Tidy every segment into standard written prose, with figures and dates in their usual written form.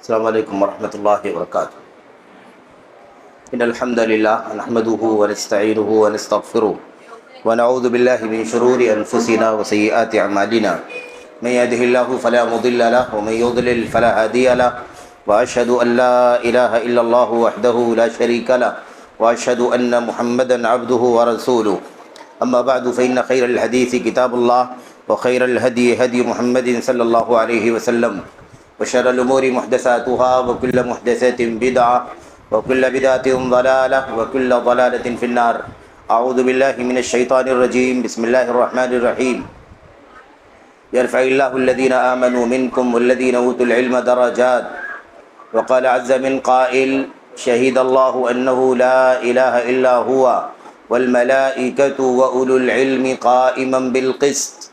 السلام علیکم ورحمۃ اللہ وبرکاتہ۔ ان الحمد للہ نحمده ونستعینه ونستغفره ونعوذ باللہ من شرور انفسنا وسیئات اعمالنا من يهده الله فلا مضل له ومن يضلل فلا هادي له واشهد ان لا اله الا الله وحده لا شريك له واشهد ان محمدا عبده ورسوله اما بعد فان خير الحديث كتاب الله وخير الهدي هدي محمد صلى الله عليه وسلم وشر الأمور محدثاتها وكل محدثة بدعة وكل بدعة ضلالة وكل ضلالة في النار۔ أعوذ بالله من الشيطان الرجيم، بسم الله الرحمن الرحيم۔ يرفع الله الذين آمنوا منكم والذين أوتوا العلم درجات، وقال عز من قائل شهد الله أنه لا إله إلا هو والملائكة وأولو العلم قائما بالقسط،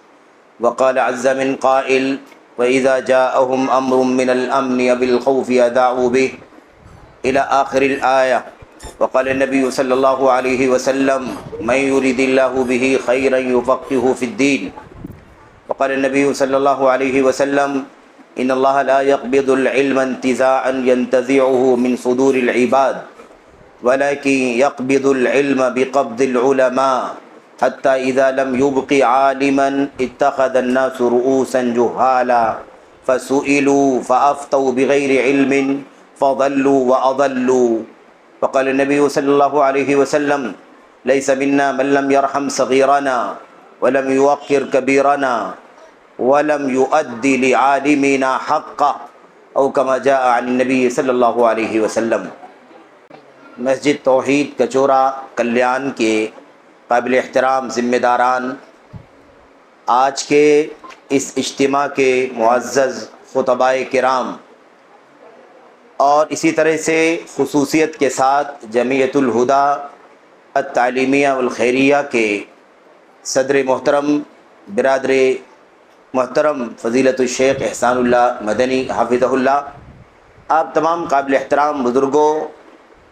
وقال عز من قائل وَإِذَا جَاءَهُمْ أَمْرٌ مِّنَ الْأَمْنِ بِالْخَوْفِ أَذَاعُوا بِهِ إلى آخر الآية۔ وقال النبي صلى الله عليه وسلم من يريد الله به خيرا يفقهه في الدين۔ وقال النبي صلى الله عليه وسلم إن الله لا يقبض العلم انتزاعا ينتزعه من صدور العباد ولكن يقبض العلم بقبض العلماء حتى إذا لم يبق عالما اتخذ الناس رؤوسا جهالا فسئلوا فأفتوا بغير علم فضلوا وأضلوا۔ وقال النبي صلى الله عليه وسلم ليس منا من لم يرحم صغيرنا ولم يوقر كبيرنا ولم يؤدي لعالمنا حقه أو كما جاء عن النبي صلى الله عليه وسلم۔ مسجد توحید کچورا کلیان کے قابل احترام ذمہ داران، آج کے اس اجتماع کے معزز خطبائے کرام اور اسی طرح سے خصوصیت کے ساتھ جمعیت الہدیٰ التعلیمیہ والخیریہ کے صدر محترم برادر محترم فضیلت الشیخ احسان اللہ مدنی حافظہ اللہ، آپ تمام قابل احترام بزرگوں،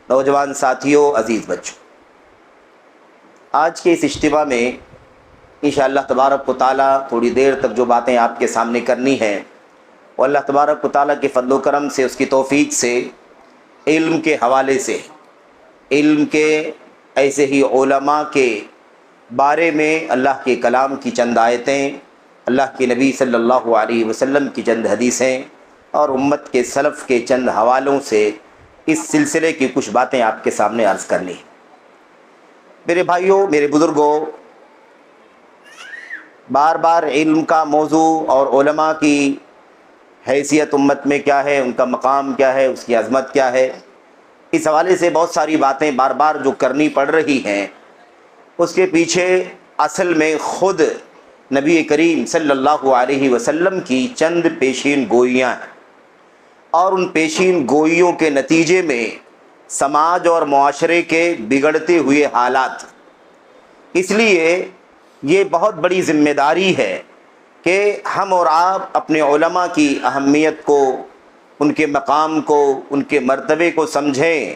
نوجوان ساتھیوں، عزیز بچوں، آج کے اس اجتماع میں انشاءاللہ تبارک و تعالیٰ تھوڑی دیر تک جو باتیں آپ کے سامنے کرنی ہیں، وہ اللہ تبارک و تعالیٰ کے فضل و کرم سے، اس کی توفیق سے، علم کے حوالے سے، علم کے ایسے ہی علماء کے بارے میں اللہ کے کلام کی چند آیتیں، اللہ کے نبی صلی اللہ علیہ وسلم کی چند حدیثیں اور امت کے سلف کے چند حوالوں سے اس سلسلے کی کچھ باتیں آپ کے سامنے عرض کرنی ہیں۔ میرے بھائیوں، میرے بزرگوں، بار بار علم کا موضوع اور علماء کی حیثیت امت میں کیا ہے، ان کا مقام کیا ہے، اس کی عظمت کیا ہے، اس حوالے سے بہت ساری باتیں بار بار جو کرنی پڑ رہی ہیں، اس کے پیچھے اصل میں خود نبی کریم صلی اللہ علیہ وسلم کی چند پیشین گوئیاں ہیں، اور ان پیشین گوئیوں کے نتیجے میں سماج اور معاشرے کے بگڑتے ہوئے حالات۔ اس لیے یہ بہت بڑی ذمہ داری ہے کہ ہم اور آپ اپنے علماء کی اہمیت کو، ان کے مقام کو، ان کے مرتبے کو سمجھیں،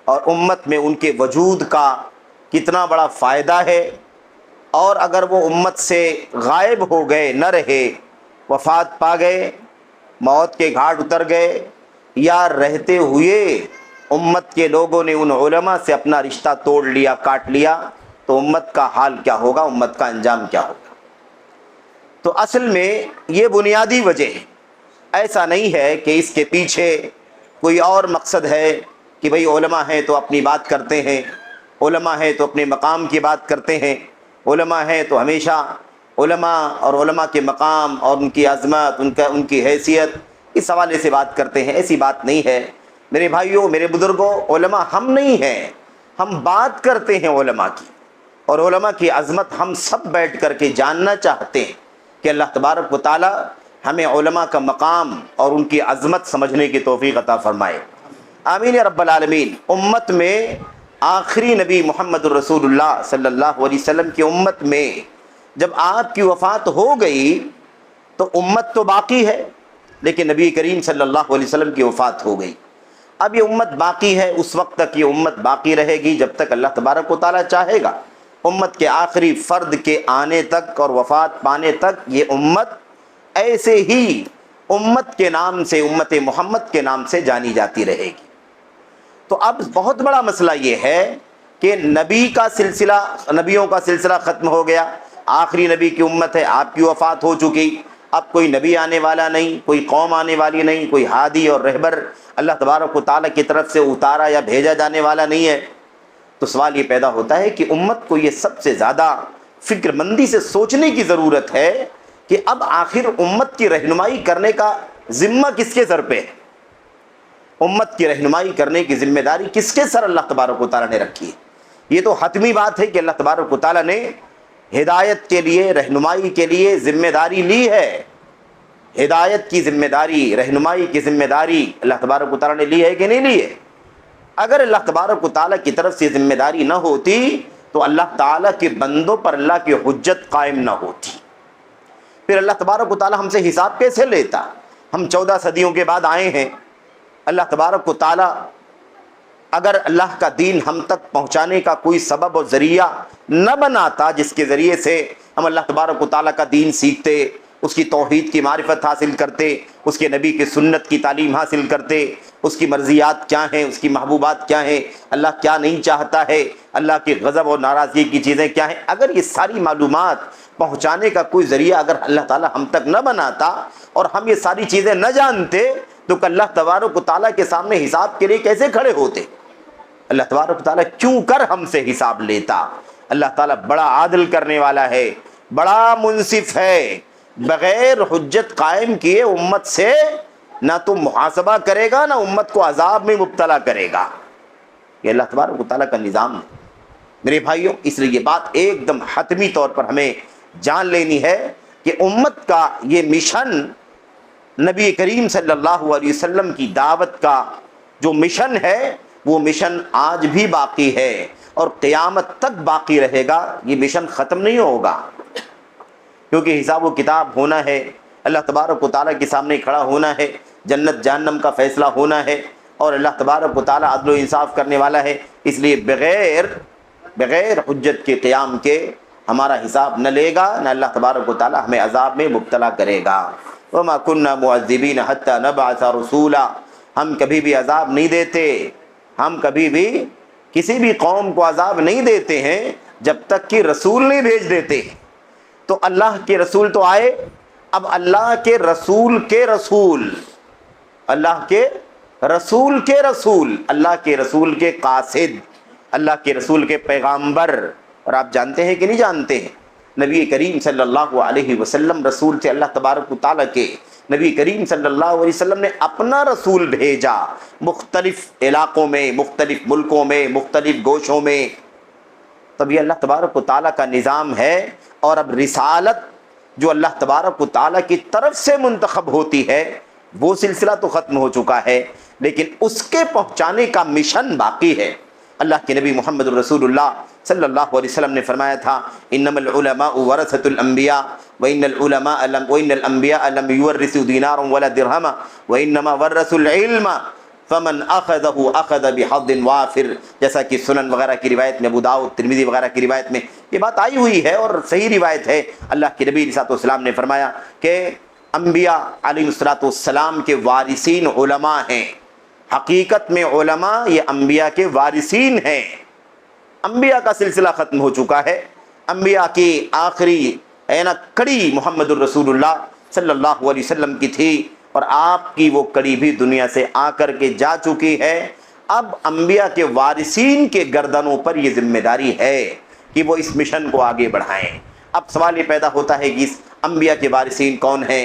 اور امت میں ان کے وجود کا کتنا بڑا فائدہ ہے، اور اگر وہ امت سے غائب ہو گئے، نہ رہے، وفات پا گئے، موت کے گھاٹ اتر گئے، یا رہتے ہوئے امت کے لوگوں نے ان علماء سے اپنا رشتہ توڑ لیا، کاٹ لیا، تو امت کا حال کیا ہوگا، امت کا انجام کیا ہوگا۔ تو اصل میں یہ بنیادی وجہ ہے، ایسا نہیں ہے کہ اس کے پیچھے کوئی اور مقصد ہے کہ بھئی علماء ہیں تو اپنی بات کرتے ہیں، علماء ہیں تو اپنے مقام کی بات کرتے ہیں، علماء ہیں تو ہمیشہ علماء اور علماء کے مقام اور ان کی عظمت، ان کی حیثیت، اس حوالے سے بات کرتے ہیں۔ ایسی بات نہیں ہے میرے بھائیوں، میرے بزرگوں، علماء ہم نہیں ہیں، ہم بات کرتے ہیں علماء کی، اور علماء کی عظمت ہم سب بیٹھ کر کے جاننا چاہتے ہیں کہ اللہ تبارک و تعالی ہمیں علماء کا مقام اور ان کی عظمت سمجھنے کی توفیق عطا فرمائے، آمین یا رب العالمین۔ امت میں آخری نبی محمد الرسول اللہ صلی اللہ علیہ وسلم کی امت میں جب آپ کی وفات ہو گئی تو امت تو باقی ہے، لیکن نبی کریم صلی اللہ علیہ وسلم کی وفات ہو گئی۔ اب یہ امت باقی ہے، اس وقت تک یہ امت باقی رہے گی جب تک اللہ تبارک و تعالیٰ چاہے گا۔ امت کے آخری فرد کے آنے تک اور وفات پانے تک یہ امت ایسے ہی امت کے نام سے، امت محمد کے نام سے جانی جاتی رہے گی۔ تو اب بہت بڑا مسئلہ یہ ہے کہ نبی کا سلسلہ، نبیوں کا سلسلہ ختم ہو گیا، آخری نبی کی امت ہے، آپ کی وفات ہو چکی، اب کوئی نبی آنے والا نہیں، کوئی قوم آنے والی نہیں، کوئی ہادی اور رہبر اللہ تبارک و تعالیٰ کی طرف سے اتارا یا بھیجا جانے والا نہیں ہے۔ تو سوال یہ پیدا ہوتا ہے کہ امت کو یہ سب سے زیادہ فکر مندی سے سوچنے کی ضرورت ہے کہ اب آخر امت کی رہنمائی کرنے کا ذمہ کس کے سر پہ ہے؟ امت کی رہنمائی کرنے کی ذمہ داری کس کے سر اللہ تبارک و تعالیٰ نے رکھی ہے؟ یہ تو حتمی بات ہے کہ اللہ تبارک و تعالیٰ نے ہدایت کے لیے، رہنمائی کے لیے ذمہ داری لی ہے۔ ہدایت کی ذمہ داری، رہنمائی کی ذمہ داری اللہ تبارک و تعالیٰ نے لی ہے کہ نہیں لی ہے؟ اگر اللہ تبارک و تعالیٰ کی طرف سے ذمہ داری نہ ہوتی تو اللہ تعالیٰ کے بندوں پر اللہ کی حجت قائم نہ ہوتی، پھر اللہ تبارک و تعالیٰ ہم سے حساب کیسے لیتا؟ ہم 14 صدیوں کے بعد آئے ہیں، اللہ تبارک و تعالیٰ اگر اللہ کا دین ہم تک پہنچانے کا کوئی سبب و ذریعہ نہ بناتا جس کے ذریعے سے ہم اللہ تبارک و تعالیٰ کا دین سیکھتے، اس کی توحید کی معرفت حاصل کرتے، اس کے نبی کی سنت کی تعلیم حاصل کرتے، اس کی مرضیات کیا ہیں، اس کی محبوبات کیا ہیں، اللہ کیا نہیں چاہتا ہے، اللہ کی غضب اور ناراضگی کی چیزیں کیا ہیں، اگر یہ ساری معلومات پہنچانے کا کوئی ذریعہ اگر اللہ تعالیٰ ہم تک نہ بناتا اور ہم یہ ساری چیزیں نہ جانتے تو اللہ تبارک و تعالیٰ کے سامنے حساب کے لیے کیسے کھڑے ہوتے؟ اللہ تبارک و تعالیٰ کیوں کر ہم سے حساب لیتا؟ اللہ تعالیٰ بڑا عادل کرنے والا ہے، بڑا منصف ہے، بغیر حجت قائم کیے امت سے نہ تو محاسبہ کرے گا نہ امت کو عذاب میں مبتلا کرے گا۔ یہ اللہ تبارک و تعالیٰ کا نظام ہے میرے بھائیوں۔ اس لیے یہ بات ایک دم حتمی طور پر ہمیں جان لینی ہے کہ امت کا یہ مشن، نبی کریم صلی اللہ علیہ وسلم کی دعوت کا جو مشن ہے وہ مشن آج بھی باقی ہے اور قیامت تک باقی رہے گا، یہ مشن ختم نہیں ہوگا، کیونکہ حساب و کتاب ہونا ہے، اللہ تبارک و تعالیٰ کے سامنے کھڑا ہونا ہے، جنت جہنم کا فیصلہ ہونا ہے، اور اللہ تبارک و تعالیٰ عدل و انصاف کرنے والا ہے۔ اس لیے بغیر حجت کے قیام کے ہمارا حساب نہ لے گا، نہ اللہ تبارک و تعالیٰ ہمیں عذاب میں مبتلا کرے گا۔ وَمَا كُنَّا مُعَذِّبِينَ حَتَّى نَبْعَثَ رَسُولًا، ہم کبھی بھی عذاب نہیں دیتے، ہم کبھی بھی کسی بھی قوم کو عذاب نہیں دیتے ہیں جب تک کہ رسول نہیں بھیج دیتے۔ تو اللہ کے رسول تو آئے، اب اللہ کے رسول کے رسول، اللہ کے رسول کے رسول، اللہ کے رسول کے قاصد، اللہ کے رسول کے پیغامبر، اور آپ جانتے ہیں کہ نہیں جانتے ہیں، نبی کریم صلی اللہ علیہ وسلم رسول تھے اللہ تبارک و تعالیٰ کے۔ نبی کریم صلی اللہ علیہ وسلم نے اپنا رسول بھیجا مختلف علاقوں میں، مختلف ملکوں میں، مختلف گوشوں میں۔ تب یہ اللہ تبارک و تعالیٰ کا نظام ہے، اور اب رسالت جو اللہ تبارک و تعالیٰ کی طرف سے منتخب ہوتی ہے وہ سلسلہ تو ختم ہو چکا ہے، لیکن اس کے پہنچانے کا مشن باقی ہے۔ اللہ کے نبی محمد رسول اللہ صلی اللہ علیہ وسلم نے فرمایا تھا، انما العلماء ورثۃ الانبیاء وان الانبیاء لم یورثوا دینارا ولا درہما وانما ورثوا العلم فمن اخذه اخذ بحظ وافر، جیسا کہ سنن وغیرہ کی روایت میں، ابو داؤد، ترمذی وغیرہ کی روایت میں یہ بات آئی ہوئی ہے اور صحیح روایت ہے۔ اللہ کے نبی علیہ السلام نے فرمایا کہ انبیاء علیہ السلام کے وارثین علماء ہیں، حقیقت میں علماء یہ انبیاء کے وارثین ہیں۔ انبیاء کا سلسلہ ختم ہو چکا ہے، انبیاء کی آخری کڑی محمد الرسول اللہ صلی اللہ علیہ وسلم کی تھی، اور آپ کی وہ کڑی بھی دنیا سے آ کر کے جا چکی ہے۔ اب انبیاء کے وارثین کے گردنوں پر یہ ذمہ داری ہے کہ وہ اس مشن کو آگے بڑھائیں۔ اب سوال یہ پیدا ہوتا ہے کہ اس انبیاء کے وارثین کون ہیں؟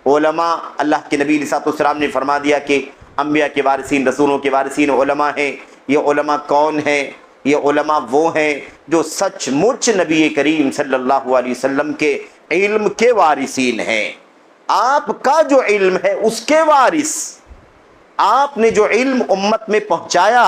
علماء۔ اللہ کے نبی علیہ السلام نے فرما دیا کہ انبیاء کے وارثین، رسولوں کے وارثین علماء ہیں۔ یہ علماء کون ہیں؟ یہ علماء وہ ہیں جو سچ مچ نبی کریم صلی اللہ علیہ وسلم کے علم کے وارثین ہیں۔ آپ کا جو علم ہے اس کے وارث، آپ نے جو علم امت میں پہنچایا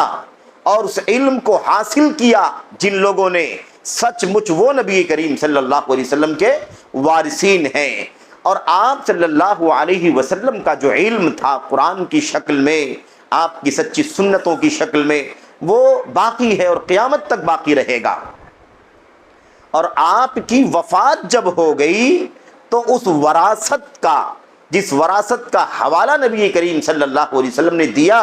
اور اس علم کو حاصل کیا جن لوگوں نے، سچ مچ وہ نبی کریم صلی اللہ علیہ وسلم کے وارثین ہیں۔ اور آپ صلی اللہ علیہ وسلم کا جو علم تھا قرآن کی شکل میں، آپ کی سچی سنتوں کی شکل میں، وہ باقی ہے اور قیامت تک باقی رہے گا۔ اور آپ کی وفات جب ہو گئی تو اس وراثت کا جس وراثت کا حوالہ نبی کریم صلی اللہ علیہ وسلم نے دیا،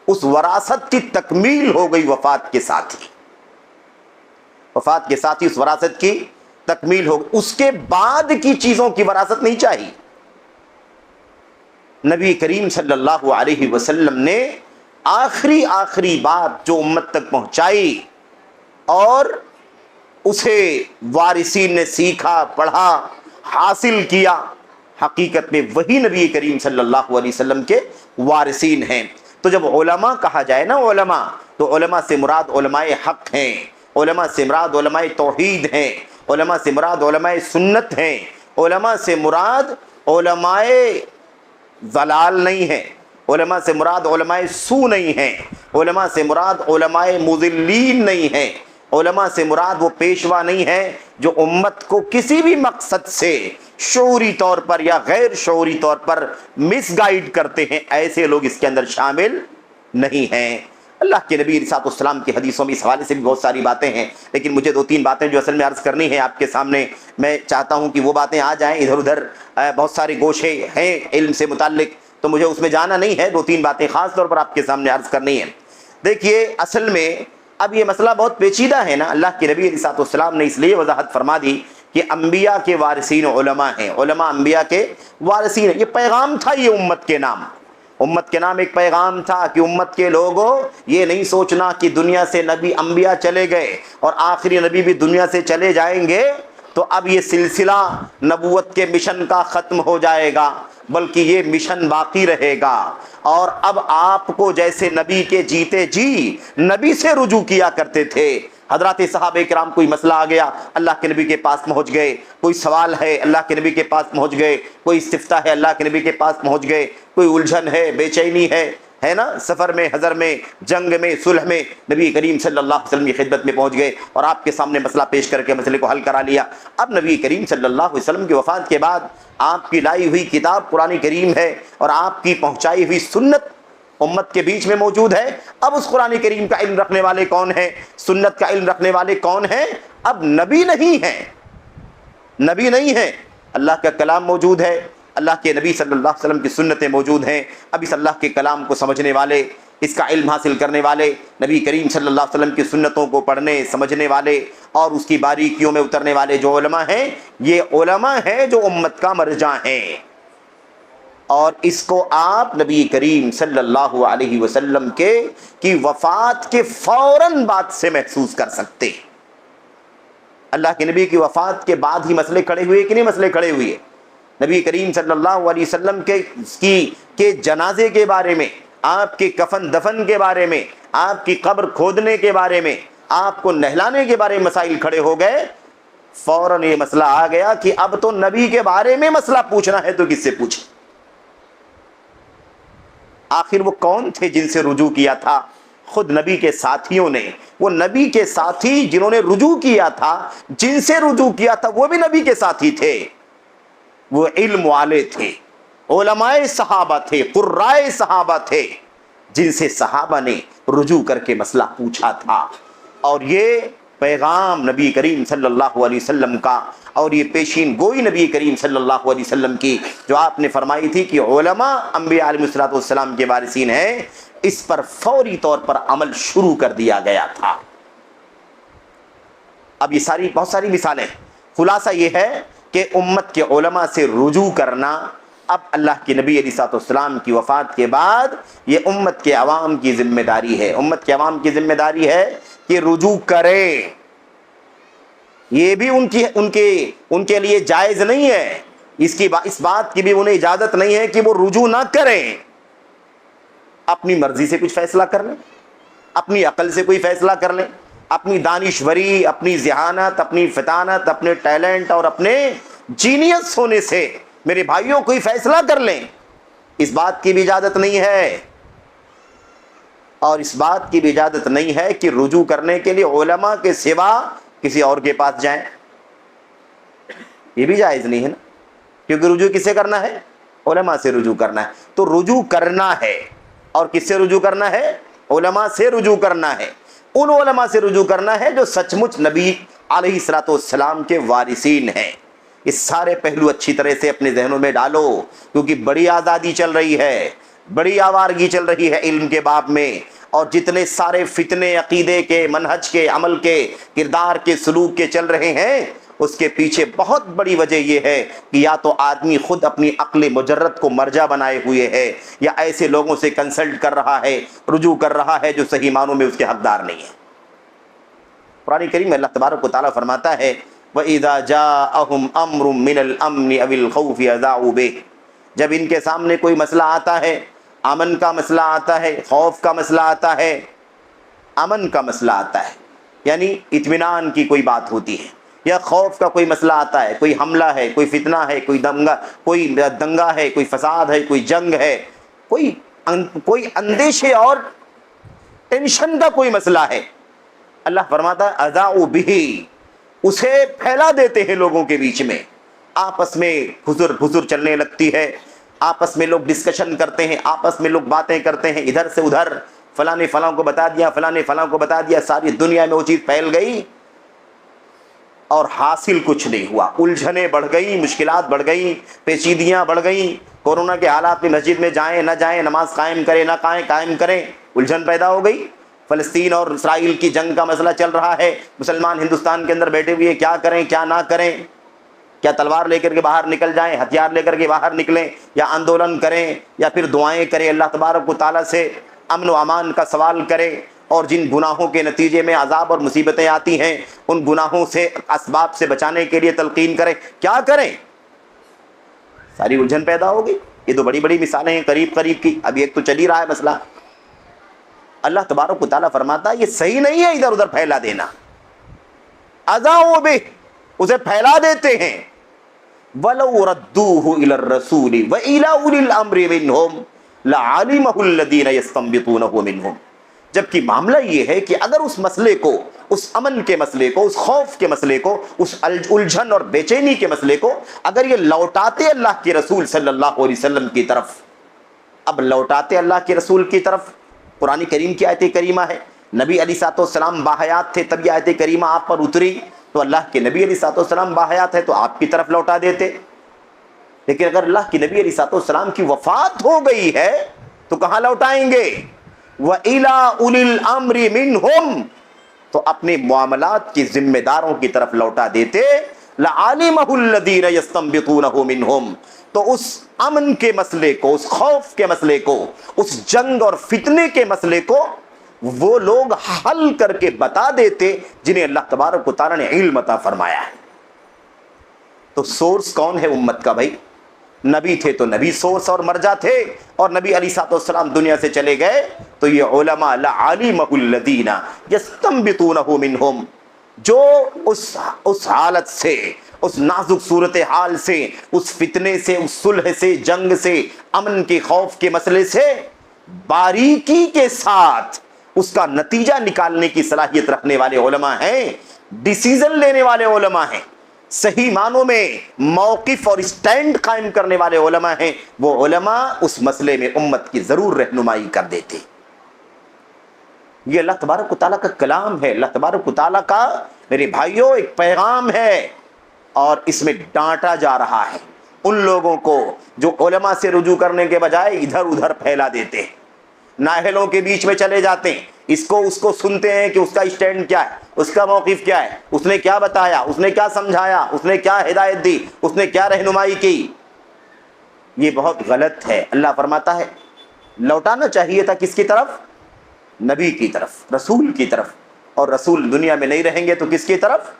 اس وراثت کی تکمیل ہو گئی وفات کے ساتھ ہی، وفات کے ساتھ ہی اس وراثت کی تکمیل ہو گئی۔ اس کے بعد کی چیزوں کی وراثت نہیں چاہیے۔ نبی کریم صلی اللہ علیہ وسلم نے آخری بات جو امت تک پہنچائی اور اسے وارثین نے سیکھا، پڑھا، حاصل کیا، حقیقت میں وہی نبی کریم صلی اللہ علیہ وسلم کے وارثین ہیں۔ تو جب علماء کہا جائے نا علماء، تو علماء سے مراد علماء حق ہیں، علماء سے مراد علماء توحید ہیں، علماء سے مراد علماء سنت ہیں، علماء سے مراد علماء ضلال نہیں ہیں، علماء سے مراد علماء سو نہیں ہیں، علماء سے مراد علماء مضلین نہیں ہیں، علماء سے مراد وہ پیشوا نہیں ہیں جو امت کو کسی بھی مقصد سے شعوری طور پر یا غیر شعوری طور پر مس گائیڈ کرتے ہیں، ایسے لوگ اس کے اندر شامل نہیں ہیں۔ اللہ کے نبی علیہ السلام کی حدیثوں میں اس حوالے سے بھی بہت ساری باتیں ہیں، لیکن مجھے 2-3 باتیں جو اصل میں عرض کرنی ہے آپ کے سامنے، میں چاہتا ہوں کہ وہ باتیں آ جائیں، ادھر ادھر بہت سارے گوشے ہیں علم سے متعلق، تو مجھے اس میں جانا نہیں ہے، 2-3 باتیں خاص طور پر آپ کے سامنے عرض کرنی ہیں۔ دیکھیے اصل میں اب یہ مسئلہ بہت پیچیدہ ہے نا، اللہ کے نبی علیہ السلام نے اس لیے وضاحت فرما دی کہ انبیاء کے وارثین علماء ہیں، علماء انبیاء کے وارثین ہیں۔ یہ پیغام تھا، یہ امت کے نام، امت کے نام ایک پیغام تھا کہ امت کے لوگوں یہ نہیں سوچنا کہ دنیا سے نبی انبیاء چلے گئے اور آخری نبی بھی دنیا سے چلے جائیں گے تو اب یہ سلسلہ نبوت کے مشن کا ختم ہو جائے گا، بلکہ یہ مشن باقی رہے گا، اور اب آپ کو جیسے نبی کے جیتے جی نبی سے رجوع کیا کرتے تھے۔ حضرات صحابہ کرام کوئی مسئلہ آ گیا، اللہ کے نبی کے پاس پہنچ گئے، کوئی سوال ہے اللہ کے نبی کے پاس پہنچ گئے، کوئی استفتاء ہے اللہ کے نبی کے پاس پہنچ گئے، کوئی الجھن ہے، بے چینی ہے نا، سفر میں، حضر میں، جنگ میں، صلح میں، نبی کریم صلی اللہ علیہ وسلم کی خدمت میں پہنچ گئے اور آپ کے سامنے مسئلہ پیش کر کے مسئلے کو حل کرا لیا۔ اب نبی کریم صلی اللہ علیہ وسلم کی وفات کے بعد آپ کی لائی ہوئی کتاب قرآن کریم ہے اور آپ کی پہنچائی ہوئی سنت امت کے بیچ میں موجود ہے۔ اب اس قرآن کریم کا علم رکھنے والے کون ہیں، سنت کا علم رکھنے والے کون ہیں؟ اب نبی نہیں ہیں، نبی نہیں ہیں، اللہ کا کلام موجود ہے، اللہ کے نبی صلی اللہ علیہ وسلم کی سنتیں موجود ہیں۔ اب اس اللہ کے کلام کو سمجھنے والے، اس کا علم حاصل کرنے والے، نبی کریم صلی اللہ علیہ وسلم کی سنتوں کو پڑھنے سمجھنے والے اور اس کی باریکیوں میں اترنے والے جو علماء ہیں، یہ علماء ہیں جو امت کا مرجع ہیں، اور اس کو آپ نبی کریم صلی اللہ علیہ وسلم کی وفات کے فوراً بعد سے محسوس کر سکتے۔ اللہ کے نبی کی وفات کے بعد ہی مسئلے کھڑے ہوئے کہ نہیں مسئلے کھڑے ہوئے؟ نبی کریم صلی اللہ علیہ وسلم کے جنازے کے بارے میں، آپ کے کفن دفن کے بارے میں، آپ کی قبر کھودنے کے بارے میں، آپ کو نہلانے کے بارے میں مسائل کھڑے ہو گئے، فوراً یہ مسئلہ آ گیا کہ اب تو نبی کے بارے میں مسئلہ پوچھنا ہے تو کس سے پوچھیں؟ آخر وہ کون تھے جن سے رجوع کیا تھا؟ خود نبی کے ساتھیوں نے، وہ نبی کے ساتھی جنہوں نے رجوع کیا تھا، جن سے رجوع کیا تھا، وہ بھی نبی کے ساتھی تھے، وہ علم والے تھے، علماء صحابہ تھے، قرائے صحابہ تھے، جن سے صحابہ نے رجوع کر کے مسئلہ پوچھا تھا۔ اور یہ پیغام نبی کریم صلی اللہ علیہ وسلم کا اور یہ پیشین گوئی نبی کریم صلی اللہ علیہ وسلم کی جو آپ نے فرمائی تھی کہ علماء انبیاء علیہ الصلوۃ والسلام کے وارثین ہیں، اس پر فوری طور پر عمل شروع کر دیا گیا تھا۔ اب یہ بہت ساری مثالیں، خلاصہ یہ ہے کہ امت کے علماء سے رجوع کرنا اب اللہ کے نبی علیہ الصلوۃ والسلام کی وفات کے بعد یہ امت کے عوام کی ذمہ داری ہے، امت کے عوام کی ذمہ داری ہے کہ رجوع کریں۔ یہ بھی ان کے لیے جائز نہیں ہے، اس بات کی بھی انہیں اجازت نہیں ہے کہ وہ رجوع نہ کریں، اپنی مرضی سے کچھ فیصلہ کر لیں، اپنی عقل سے کوئی فیصلہ کر لیں، اپنی دانشوری، اپنی ذہانت، اپنی فطانت، اپنے ٹیلنٹ اور اپنے جینیس ہونے سے میرے بھائیوں کوئی فیصلہ کر لیں، اس بات کی بھی اجازت نہیں ہے۔ اور اس بات کی بھی اجازت نہیں ہے کہ رجوع کرنے کے لیے علماء کے سوا کسی اور کے پاس جائیں، یہ بھی جائز نہیں ہے نا، کیونکہ رجوع کس سے کرنا ہے؟ علماء سے رجوع کرنا ہے۔ تو رجوع کرنا ہے، اور کس سے رجوع کرنا ہے؟ علماء سے رجوع کرنا ہے، ان علماء سے رجوع کرنا ہے جو سچ مچ نبی علیہ الصلوۃ والسلام کے وارثین ہیں، اس سارے پہلو اچھی طرح سے اپنے ذہنوں میں ڈالو، کیونکہ بڑی آزادی چل رہی ہے، بڑی آوارگی چل رہی ہے علم کے باب میں، اور جتنے سارے فتنے عقیدے کے، منہج کے، عمل کے، کردار کے، سلوک کے چل رہے ہیں، اس کے پیچھے بہت بڑی وجہ یہ ہے کہ یا تو آدمی خود اپنی عقل مجرد کو مرجع بنائے ہوئے ہے، یا ایسے لوگوں سے کنسلٹ کر رہا ہے، رجوع کر رہا ہے جو صحیح معنوں میں اس کے حقدار نہیں ہے۔ قرآن کریم میں اللہ تبارک و تعالیٰ فرماتا ہے وَإِذَا جَاءَهُمْ أَمْرٌ مِّنَ الْأَمْنِ أَوِ الْخَوْفِ أَذَاعُوا بِهِ، جب ان کے سامنے کوئی مسئلہ آتا ہے، امن کا مسئلہ آتا ہے، خوف کا مسئلہ آتا ہے، امن کا مسئلہ آتا ہے یعنی اطمینان کی کوئی بات ہوتی ہے، یا خوف کا کوئی مسئلہ آتا ہے، کوئی حملہ ہے، کوئی فتنہ ہے، کوئی دنگا ہے، کوئی فساد ہے، کوئی جنگ ہے، کوئی اندیشے اور ٹینشن کا کوئی مسئلہ ہے، اللہ فرماتا ہے اذاعوا بہ، اسے پھیلا دیتے ہیں لوگوں کے بیچ میں، آپس میں حضور چلنے لگتی ہے، آپس میں لوگ ڈسکشن کرتے ہیں، آپس میں لوگ باتیں کرتے ہیں ادھر سے ادھر، فلاں نے فلاں کو بتا دیا، فلاں نے فلاں کو بتا دیا، ساری دنیا میں وہ چیز پھیل گئی اور حاصل کچھ نہیں ہوا، الجھنیں بڑھ گئیں، مشکلات بڑھ گئیں، پیچیدگیاں بڑھ گئیں، کورونا کے حالات میں مسجد میں جائیں نہ جائیں، نماز قائم کریں نہ قائم کریں، الجھن پیدا ہو گئی۔ فلسطین اور اسرائیل کی جنگ کا مسئلہ چل رہا ہے، مسلمان ہندوستان کے اندر بیٹھے ہوئے کیا کریں کیا نہ کریں، کیا تلوار لے کر کے باہر نکل جائیں، ہتھیار لے کر کے باہر نکلیں، یا آندولن کریں، یا پھر دعائیں کریں، اللہ تبارک و تعالیٰ سے امن و امان کا سوال کریں، اور جن گناہوں کے نتیجے میں عذاب اور مصیبتیں آتی ہیں ان گناہوں سے اسباب سے بچانے کے لیے تلقین کریں، کیا کریں؟ ساری الجھن پیدا ہوگی۔ یہ تو بڑی بڑی مثالیں ہیں قریب کی، اب ایک تو چل ہی رہا ہے مسئلہ۔ اللہ تبارک و تعالیٰ فرماتا ہے یہ صحیح نہیں ہے ادھر ادھر پھیلا دینا، اذاعوا بہ، اسے پھیلا دیتے ہیں، وَلَوْ رَدُّوهُ إِلَى الرَّسُولِ وَإِلَى أُولِي الْأَمْرِ مِنْهُمْ لَعَلِمَهُ الَّذِينَ يَسْتَنبِطُونَهُ مِنْهُمْ، جبکہ معاملہ یہ ہے کہ اگر اس مسئلے کو، اس امن کے مسئلے کو، اس خوف کے مسئلے کو، اس الجھن اور بے چینی کے مسئلے کو اگر یہ لوٹاتے اللہ کے رسول صلی اللہ علیہ وسلم کی طرف، اب لوٹاتے اللہ کے رسول کی طرف، قرآن کریم کی آیت کریمہ ہے، نبی علیہ الصلوۃ والسلام باحیات تھے تب یہ آیت کریمہ آپ پر اتری، تو اللہ کے نبی علیہ الصلوۃ والسلام باحیات ہے تو آپ کی طرف لوٹا دیتے، لیکن اگر اللہ کے نبی علیہ الصلوۃ والسلام کی وفات ہو گئی ہے تو کہاں لوٹائیں گے؟ وَإِلَىٰ أُولِي الْأَمْرِ مِنْهُمْ، تو اپنے معاملات کی ذمہ داروں کی طرف لوٹا دیتے، لَعَلِمَهُ الَّذِينَ يَسْتَنبِطُونَهُ مِنْهُمْ، تو اس امن کے مسئلے کو، اس خوف کے مسئلے کو، اس جنگ اور فتنے کے مسئلے کو وہ لوگ حل کر کے بتا دیتے جنہیں اللہ تبارک و تعالیٰ نے علم عطا فرمایا ہے۔ تو سورس کون ہے امت کا بھائی؟ نبی تھے تو نبی سورس اور مرجع تھے، اور نبی علیہ الصلوۃ والسلام دنیا سے چلے گئے تو یہ علماء لعلمہ الذین یستنبطونہ منہم، جو اس حالت سے، اس نازک صورتحال سے، اس فتنے سے، اس صلح سے، جنگ سے، امن کے خوف کے مسئلے سے باریکی کے ساتھ اس کا نتیجہ نکالنے کی صلاحیت رکھنے والے علماء ہیں، ڈیسیزن لینے والے علماء ہیں، صحیح معنوں میں موقف اور اسٹینڈ قائم کرنے والے علماء ہیں۔ وہ علماء اس مسئلے میں امت کی ضرور رہنمائی کر دیتے۔ یہ اللہ تبارک و تعالیٰ کا کلام ہے، اللہ تبارک و تعالیٰ کا میرے بھائیوں ایک پیغام ہے، اور اس میں ڈانٹا جا رہا ہے ان لوگوں کو جو علماء سے رجوع کرنے کے بجائے ادھر ادھر پھیلا دیتے ہیں، نااہلوں کے بیچ میں چلے جاتے ہیں، اس کو سنتے ہیں کہ اس کا اسٹینڈ کیا ہے، اس کا موقف کیا ہے، اس نے کیا بتایا، اس نے کیا سمجھایا، اس نے کیا ہدایت دی، اس نے کیا رہنمائی کی۔ یہ بہت غلط ہے۔ اللہ فرماتا ہے لوٹانا چاہیے تھا کس کی طرف؟ نبی کی طرف، رسول کی طرف، اور رسول دنیا میں نہیں رہیں گے تو کس کی طرف؟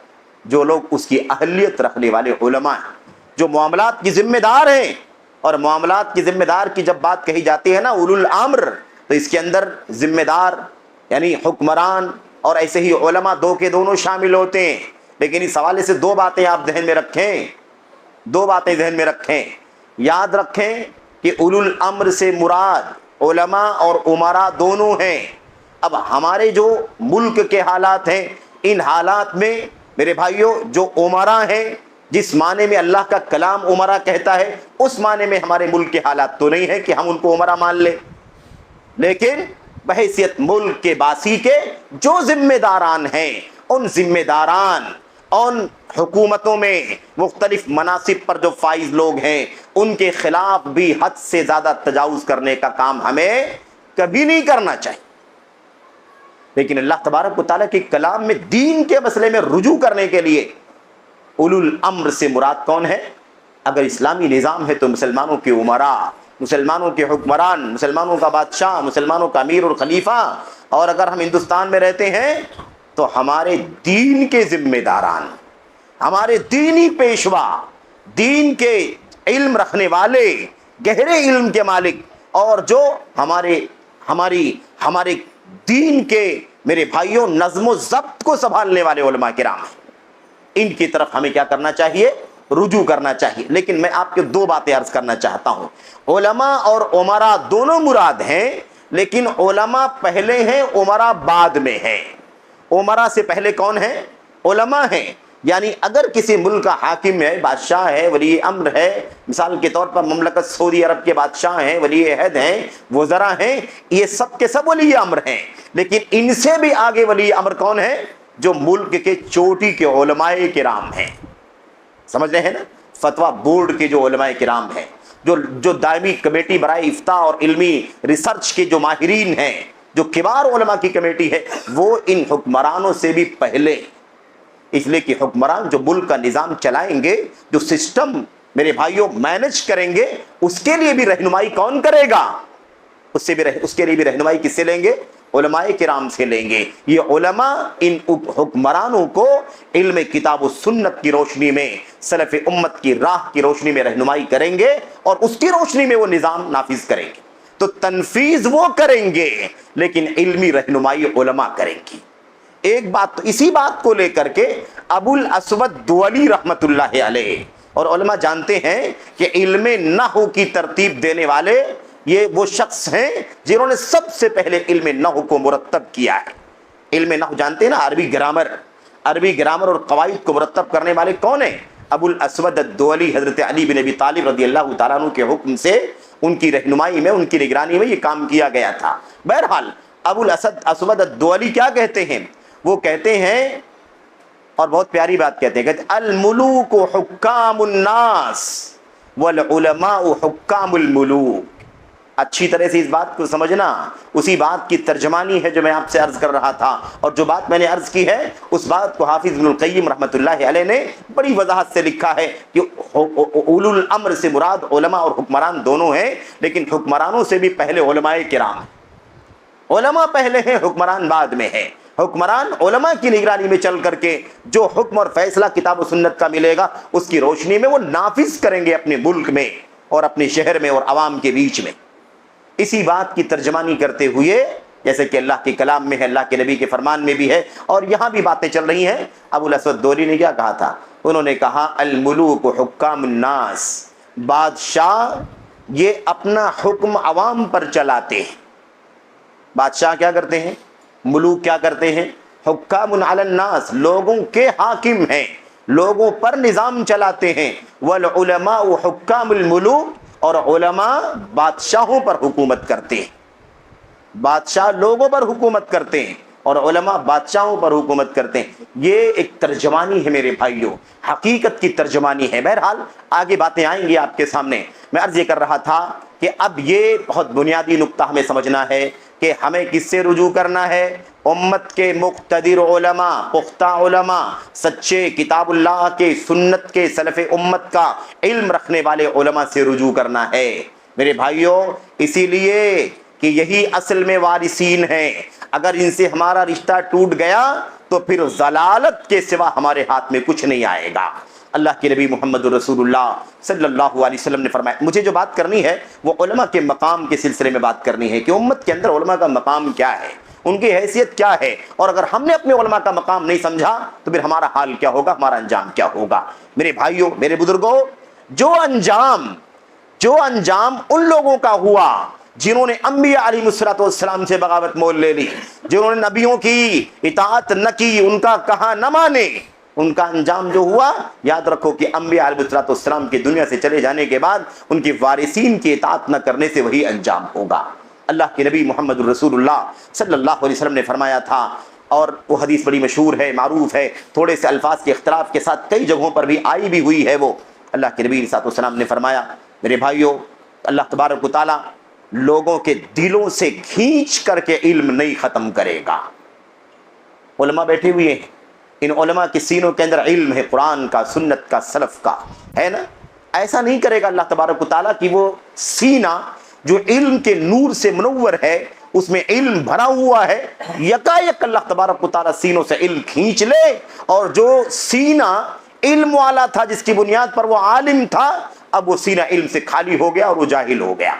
جو لوگ اس کی اہلیت رکھنے والے علماء ہیں، جو معاملات کی ذمہ دار ہیں۔ اور معاملات کی ذمہ دار کی جب بات کہی جاتی ہے نا، اولو الامر، تو اس کے اندر ذمہ دار یعنی حکمران اور ایسے ہی علماء دو کے دونوں شامل ہوتے ہیں۔ لیکن اس حوالے سے دو باتیں آپ ذہن میں رکھیں، دو باتیں ذہن میں رکھیں، یاد رکھیں کہ اولو الامر سے مراد علماء اور امراء دونوں ہیں۔ اب ہمارے جو ملک کے حالات ہیں، ان حالات میں میرے بھائیوں جو امراء ہیں، جس معنی میں اللہ کا کلام امراء کہتا ہے، اس معنی میں ہمارے ملک کے حالات تو نہیں ہیں کہ ہم ان کو امراء مان لیں، لیکن بحیثیت ملک کے باسی کے جو ذمہ داران ہیں، ان ذمہ داران ان حکومتوں میں مختلف مناصب پر جو فائز لوگ ہیں ان کے خلاف بھی حد سے زیادہ تجاوز کرنے کا کام ہمیں کبھی نہیں کرنا چاہیے. لیکن اللہ تبارک و تعالیٰ کے کلام میں دین کے مسئلے میں رجوع کرنے کے لیے اولو الامر سے مراد کون ہے؟ اگر اسلامی نظام ہے تو مسلمانوں کے امراء، مسلمانوں کے حکمران، مسلمانوں کا بادشاہ، مسلمانوں کا امیر اور خلیفہ. اور اگر ہم ہندوستان میں رہتے ہیں تو ہمارے دین کے ذمہ داران، ہمارے دینی پیشوا، دین کے علم رکھنے والے، گہرے علم کے مالک، اور جو ہمارے دین کے میرے بھائیوں نظم و ضبط کو سنبھالنے والے علماء کرام ہیں، ان کی طرف ہمیں کیا کرنا چاہیے؟ رجوع کرنا چاہیے. لیکن میں آپ کے دو باتیں عرض کرنا چاہتا ہوں. علماء اور امراء دونوں مراد ہیں، لیکن علماء پہلے ہیں، امراء بعد میں ہیں. امراء سے پہلے کون ہیں؟ علماء ہیں. یعنی اگر کسی ملک کا حاکم ہے، بادشاہ ہے، ولی امر ہے، مثال کے طور پر مملکت سعودی عرب کے بادشاہ ہیں، ولی عہد ہیں، وزراء ہیں، یہ سب کے سب ولی امر ہیں. لیکن ان سے بھی آگے ولی امر کون ہے؟ جو ملک کے چوٹی کے علماء کرام ہیں. سمجھ رہے ہیں نا؟ فتویٰ بورڈ کے جو علماء کرام ہیں، جو دائمی کمیٹی برائے افتاء اور علمی ریسرچ کے جو ماہرین ہیں، جو کبار علماء کی کمیٹی ہے، وہ ان حکمرانوں سے بھی پہلے. اس لیے کہ حکمران جو ملک کا نظام چلائیں گے، جو سسٹم میرے بھائیوں مینج کریں گے، اس کے لیے بھی رہنمائی کون کرے گا؟ اس کے لیے بھی رہنمائی کس سے لیں گے؟ علماء کرام سے لیں گے. یہ علماء ان حکمرانوں کو علم کتاب و سنت کی روشنی میں، سلف امت کی راہ کی روشنی میں رہنمائی کریں گے، اور اس کی روشنی میں وہ نظام نافذ کریں گے. تو تنفیذ وہ کریں گے، لیکن علمی رہنمائی علماء کریں گی. ایک بات تو اسی بات کو لے کر کے ابو الاسود دؤلی رحمت اللہ علیہ، اور علماء جانتے ہیں کہ علم نحو کی ترتیب دینے والے یہ وہ شخص ہیں جنہوں نے سب سے پہلے علم نحو کو مرتب کیا ہے. علم نحو جانتے ہیں نا، عربی گرامر اور قواعد کو مرتب کرنے والے کون ہیں؟ ابو الاسود الدؤلی، حضرت علی بن ابی طالب رضی اللہ تعالیٰ عنہ کے حکم سے، ان کی رہنمائی میں، ان کی نگرانی میں یہ کام کیا گیا تھا. بہرحال ابو الاسود الدؤلی کیا کہتے ہیں؟ وہ کہتے ہیں، اور بہت پیاری بات کہتے ہیں، الملوک حکام الناس والعلماء حکام الملوک. اچھی طرح سے اس بات کو سمجھنا، اسی بات کی ترجمانی ہے جو میں آپ سے عرض کر رہا تھا. اور جو بات میں نے عرض کی ہے اس بات کو حافظ ابن القیم رحمۃ اللہ علیہ نے بڑی وضاحت سے لکھا ہے کہ اولو الامر سے مراد علماء اور حکمران دونوں ہیں، لیکن حکمرانوں سے بھی پہلے علماء کرام ہیں. علماء پہلے ہیں، حکمران بعد میں ہیں. حکمران علماء کی نگرانی میں چل کر کے جو حکم اور فیصلہ کتاب و سنت کا ملے گا، اس کی روشنی میں وہ نافذ کریں گے اپنے ملک میں اور اپنے شہر میں اور عوام کے بیچ میں. اسی بات کی ترجمانی کرتے ہوئے، جیسے کہ اللہ کے کلام میں ہے، اللہ کے نبی کے فرمان میں بھی ہے، اور یہاں بھی باتیں چل رہی ہیں. ابو الاسود دؤلی نے کیا کہا تھا؟ انہوں نے کہا الملوک حکام الناس، بادشاہ یہ اپنا حکم عوام پر چلاتے ہیں. بادشاہ کیا کرتے ہیں؟ ملوک کیا کرتے ہیں؟ حکام علی الناس، لوگوں کے حاکم ہیں، لوگوں پر نظام چلاتے ہیں. والعلماء حکام الملوک، اور علماء بادشاہوں پر حکومت کرتے ہیں. بادشاہ لوگوں پر حکومت کرتے ہیں اور علماء بادشاہوں پر حکومت کرتے ہیں. یہ ایک ترجمانی ہے میرے بھائیوں، حقیقت کی ترجمانی ہے. بہرحال آگے باتیں آئیں گی آپ کے سامنے. میں عرض یہ کر رہا تھا کہ اب یہ بہت بنیادی نقطہ ہمیں سمجھنا ہے کہ ہمیں کس سے رجوع کرنا ہے؟ امت کے مقتدر علماء، پختہ علماء، سچے کتاب اللہ کے، سنت کے، سلف امت کا علم رکھنے والے علماء سے رجوع کرنا ہے میرے بھائیوں. اسی لیے کہ یہی اصل میں وارثین ہیں. اگر ان سے ہمارا رشتہ ٹوٹ گیا تو پھر ضلالت کے سوا ہمارے ہاتھ میں کچھ نہیں آئے گا. اللہ کے نبی محمد رسول اللہ صلی اللہ علیہ وسلم نے فرمایا. مجھے جو بات کرنی ہے وہ علماء کے مقام کے سلسلے میں بات کرنی ہے کہ امت کے اندر علماء کا مقام کیا ہے، ان کی حیثیت کیا ہے. اور اگر ہم نے اپنے علماء کا مقام نہیں سمجھا تو پھر ہمارا حال کیا ہوگا، ہمارا انجام کیا ہوگا. میرے بھائیوں، میرے بزرگوں، جو انجام ان لوگوں کا ہوا جنہوں نے انبیاء علیہ السلام سے بغاوت مول لے لی، جنہوں نے نبیوں کی اطاعت نہ کی، ان کا کہا نہ مانے، ان کا انجام جو ہوا، یاد رکھو کہ انبیاء علیہ السلام کی دنیا سے چلے جانے کے بعد ان کے وارثین کی اطاعت نہ کرنے سے وہی انجام ہوگا. اللہ کے نبی محمد رسول اللہ صلی اللہ علیہ وسلم نے فرمایا تھا، اور وہ حدیث بڑی مشہور ہے، معروف ہے، تھوڑے سے الفاظ کے اختلاف کے ساتھ کئی جگہوں پر بھی آئی بھی ہوئی ہے وہ۔ اللہ کے نبی علیہ الصلوۃ والسلام نے فرمایا میرے بھائیوں، اللہ تبارک و تعالیٰ لوگوں کے دلوں سے کھینچ کر کے علم نہیں ختم کرے گا۔ علماء بیٹھے ہوئے ہیں، ان علماء کے سینوں کے اندر علم ہے، قرآن کا، سنت کا، سلف کا، ہے نا؟ ایسا نہیں کرے گا اللہ تبارک و تعالیٰ کہ وہ سینہ جو علم کے نور سے منور ہے، اس میں علم بھرا ہوا ہے، یکایک اللہ تبارک و تعالیٰ سینوں سے علم کھینچ لے، اور جو سینہ علم والا تھا، جس کی بنیاد پر وہ عالم تھا، اب وہ سینہ علم سے خالی ہو گیا اور وہ جاہل ہو گیا۔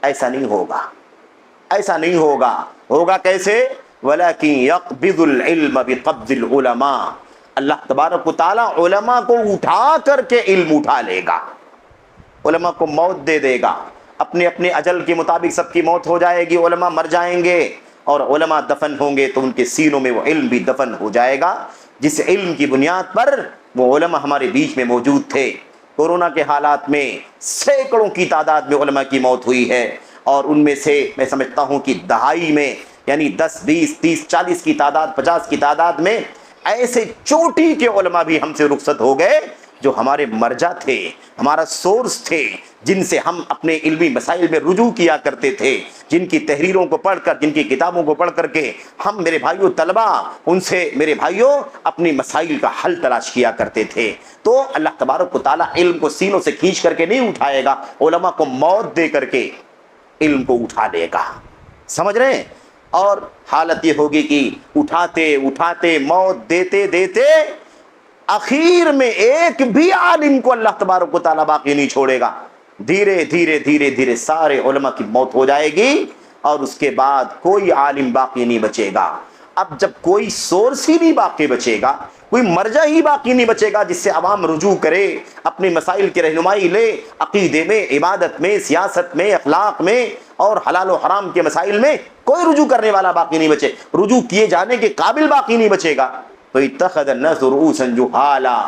ایسا نہیں ہوگا، ایسا نہیں ہوگا۔ ہوگا کیسے؟ وَلَكِنْ يَقْبِضُ الْعِلْمَ بِقَبْضِ الْعُلَمَاءِ، اللہ تبارک و تعالیٰ علماء کو اٹھا کر کے علم اٹھا لے گا، علماء کو موت دے دے گا، اپنے اپنے اجل کے مطابق سب کی موت ہو جائے گی، علماء مر جائیں گے، اور علماء دفن ہوں گے تو ان کے سینوں میں وہ علم بھی دفن ہو جائے گا، جس علم کی بنیاد پر وہ علماء ہمارے بیچ میں موجود تھے۔ کورونا کے حالات میں سینکڑوں کی تعداد میں علماء کی موت ہوئی ہے، اور ان میں سے میں سمجھتا ہوں کہ دہائی میں، یعنی 10 20 30 40 کی تعداد، 50 کی تعداد میں ایسے چوٹی کے علماء بھی ہم سے رخصت ہو گئے، جو ہمارے مرجع تھے، ہمارا سورس تھے، جن سے ہم اپنے علمی مسائل میں رجوع کیا کرتے تھے، جن کی تحریروں کو پڑھ کر، جن کی کتابوں کو پڑھ کر کے ہم میرے بھائیوں طلبہ ان سے میرے بھائیوں اپنی مسائل کا حل تلاش کیا کرتے تھے۔ تو اللہ تبارک و تعالیٰ علم کو سینوں سے کھینچ کر کے نہیں اٹھائے گا، علماء کو موت دے کر کے علم کو اٹھا لے گا، سمجھ رہے ہیں؟ اور حالت یہ ہوگی کہ اٹھاتے اٹھاتے موت دیتے دیتے اخیر میں ایک بھی عالم کو اللہ تبارک و تعالیٰ باقی نہیں چھوڑے گا، دھیرے دھیرے دھیرے دھیرے سارے علماء کی موت ہو جائے گی، اور اس کے بعد کوئی عالم باقی نہیں بچے گا۔ اب جب کوئی سورس ہی نہیں باقی بچے گا، کوئی مرجع ہی باقی نہیں بچے گا جس سے عوام رجوع کرے، اپنے مسائل کی رہنمائی لے، عقیدے میں، عبادت میں، سیاست میں، اخلاق میں اور حلال و حرام کے مسائل میں کوئی رجوع کرنے والا باقی نہیں بچے، رجوع کیے جانے کے قابل باقی نہیں بچے گا، تو اتخذ الناس رؤوسا جہالا،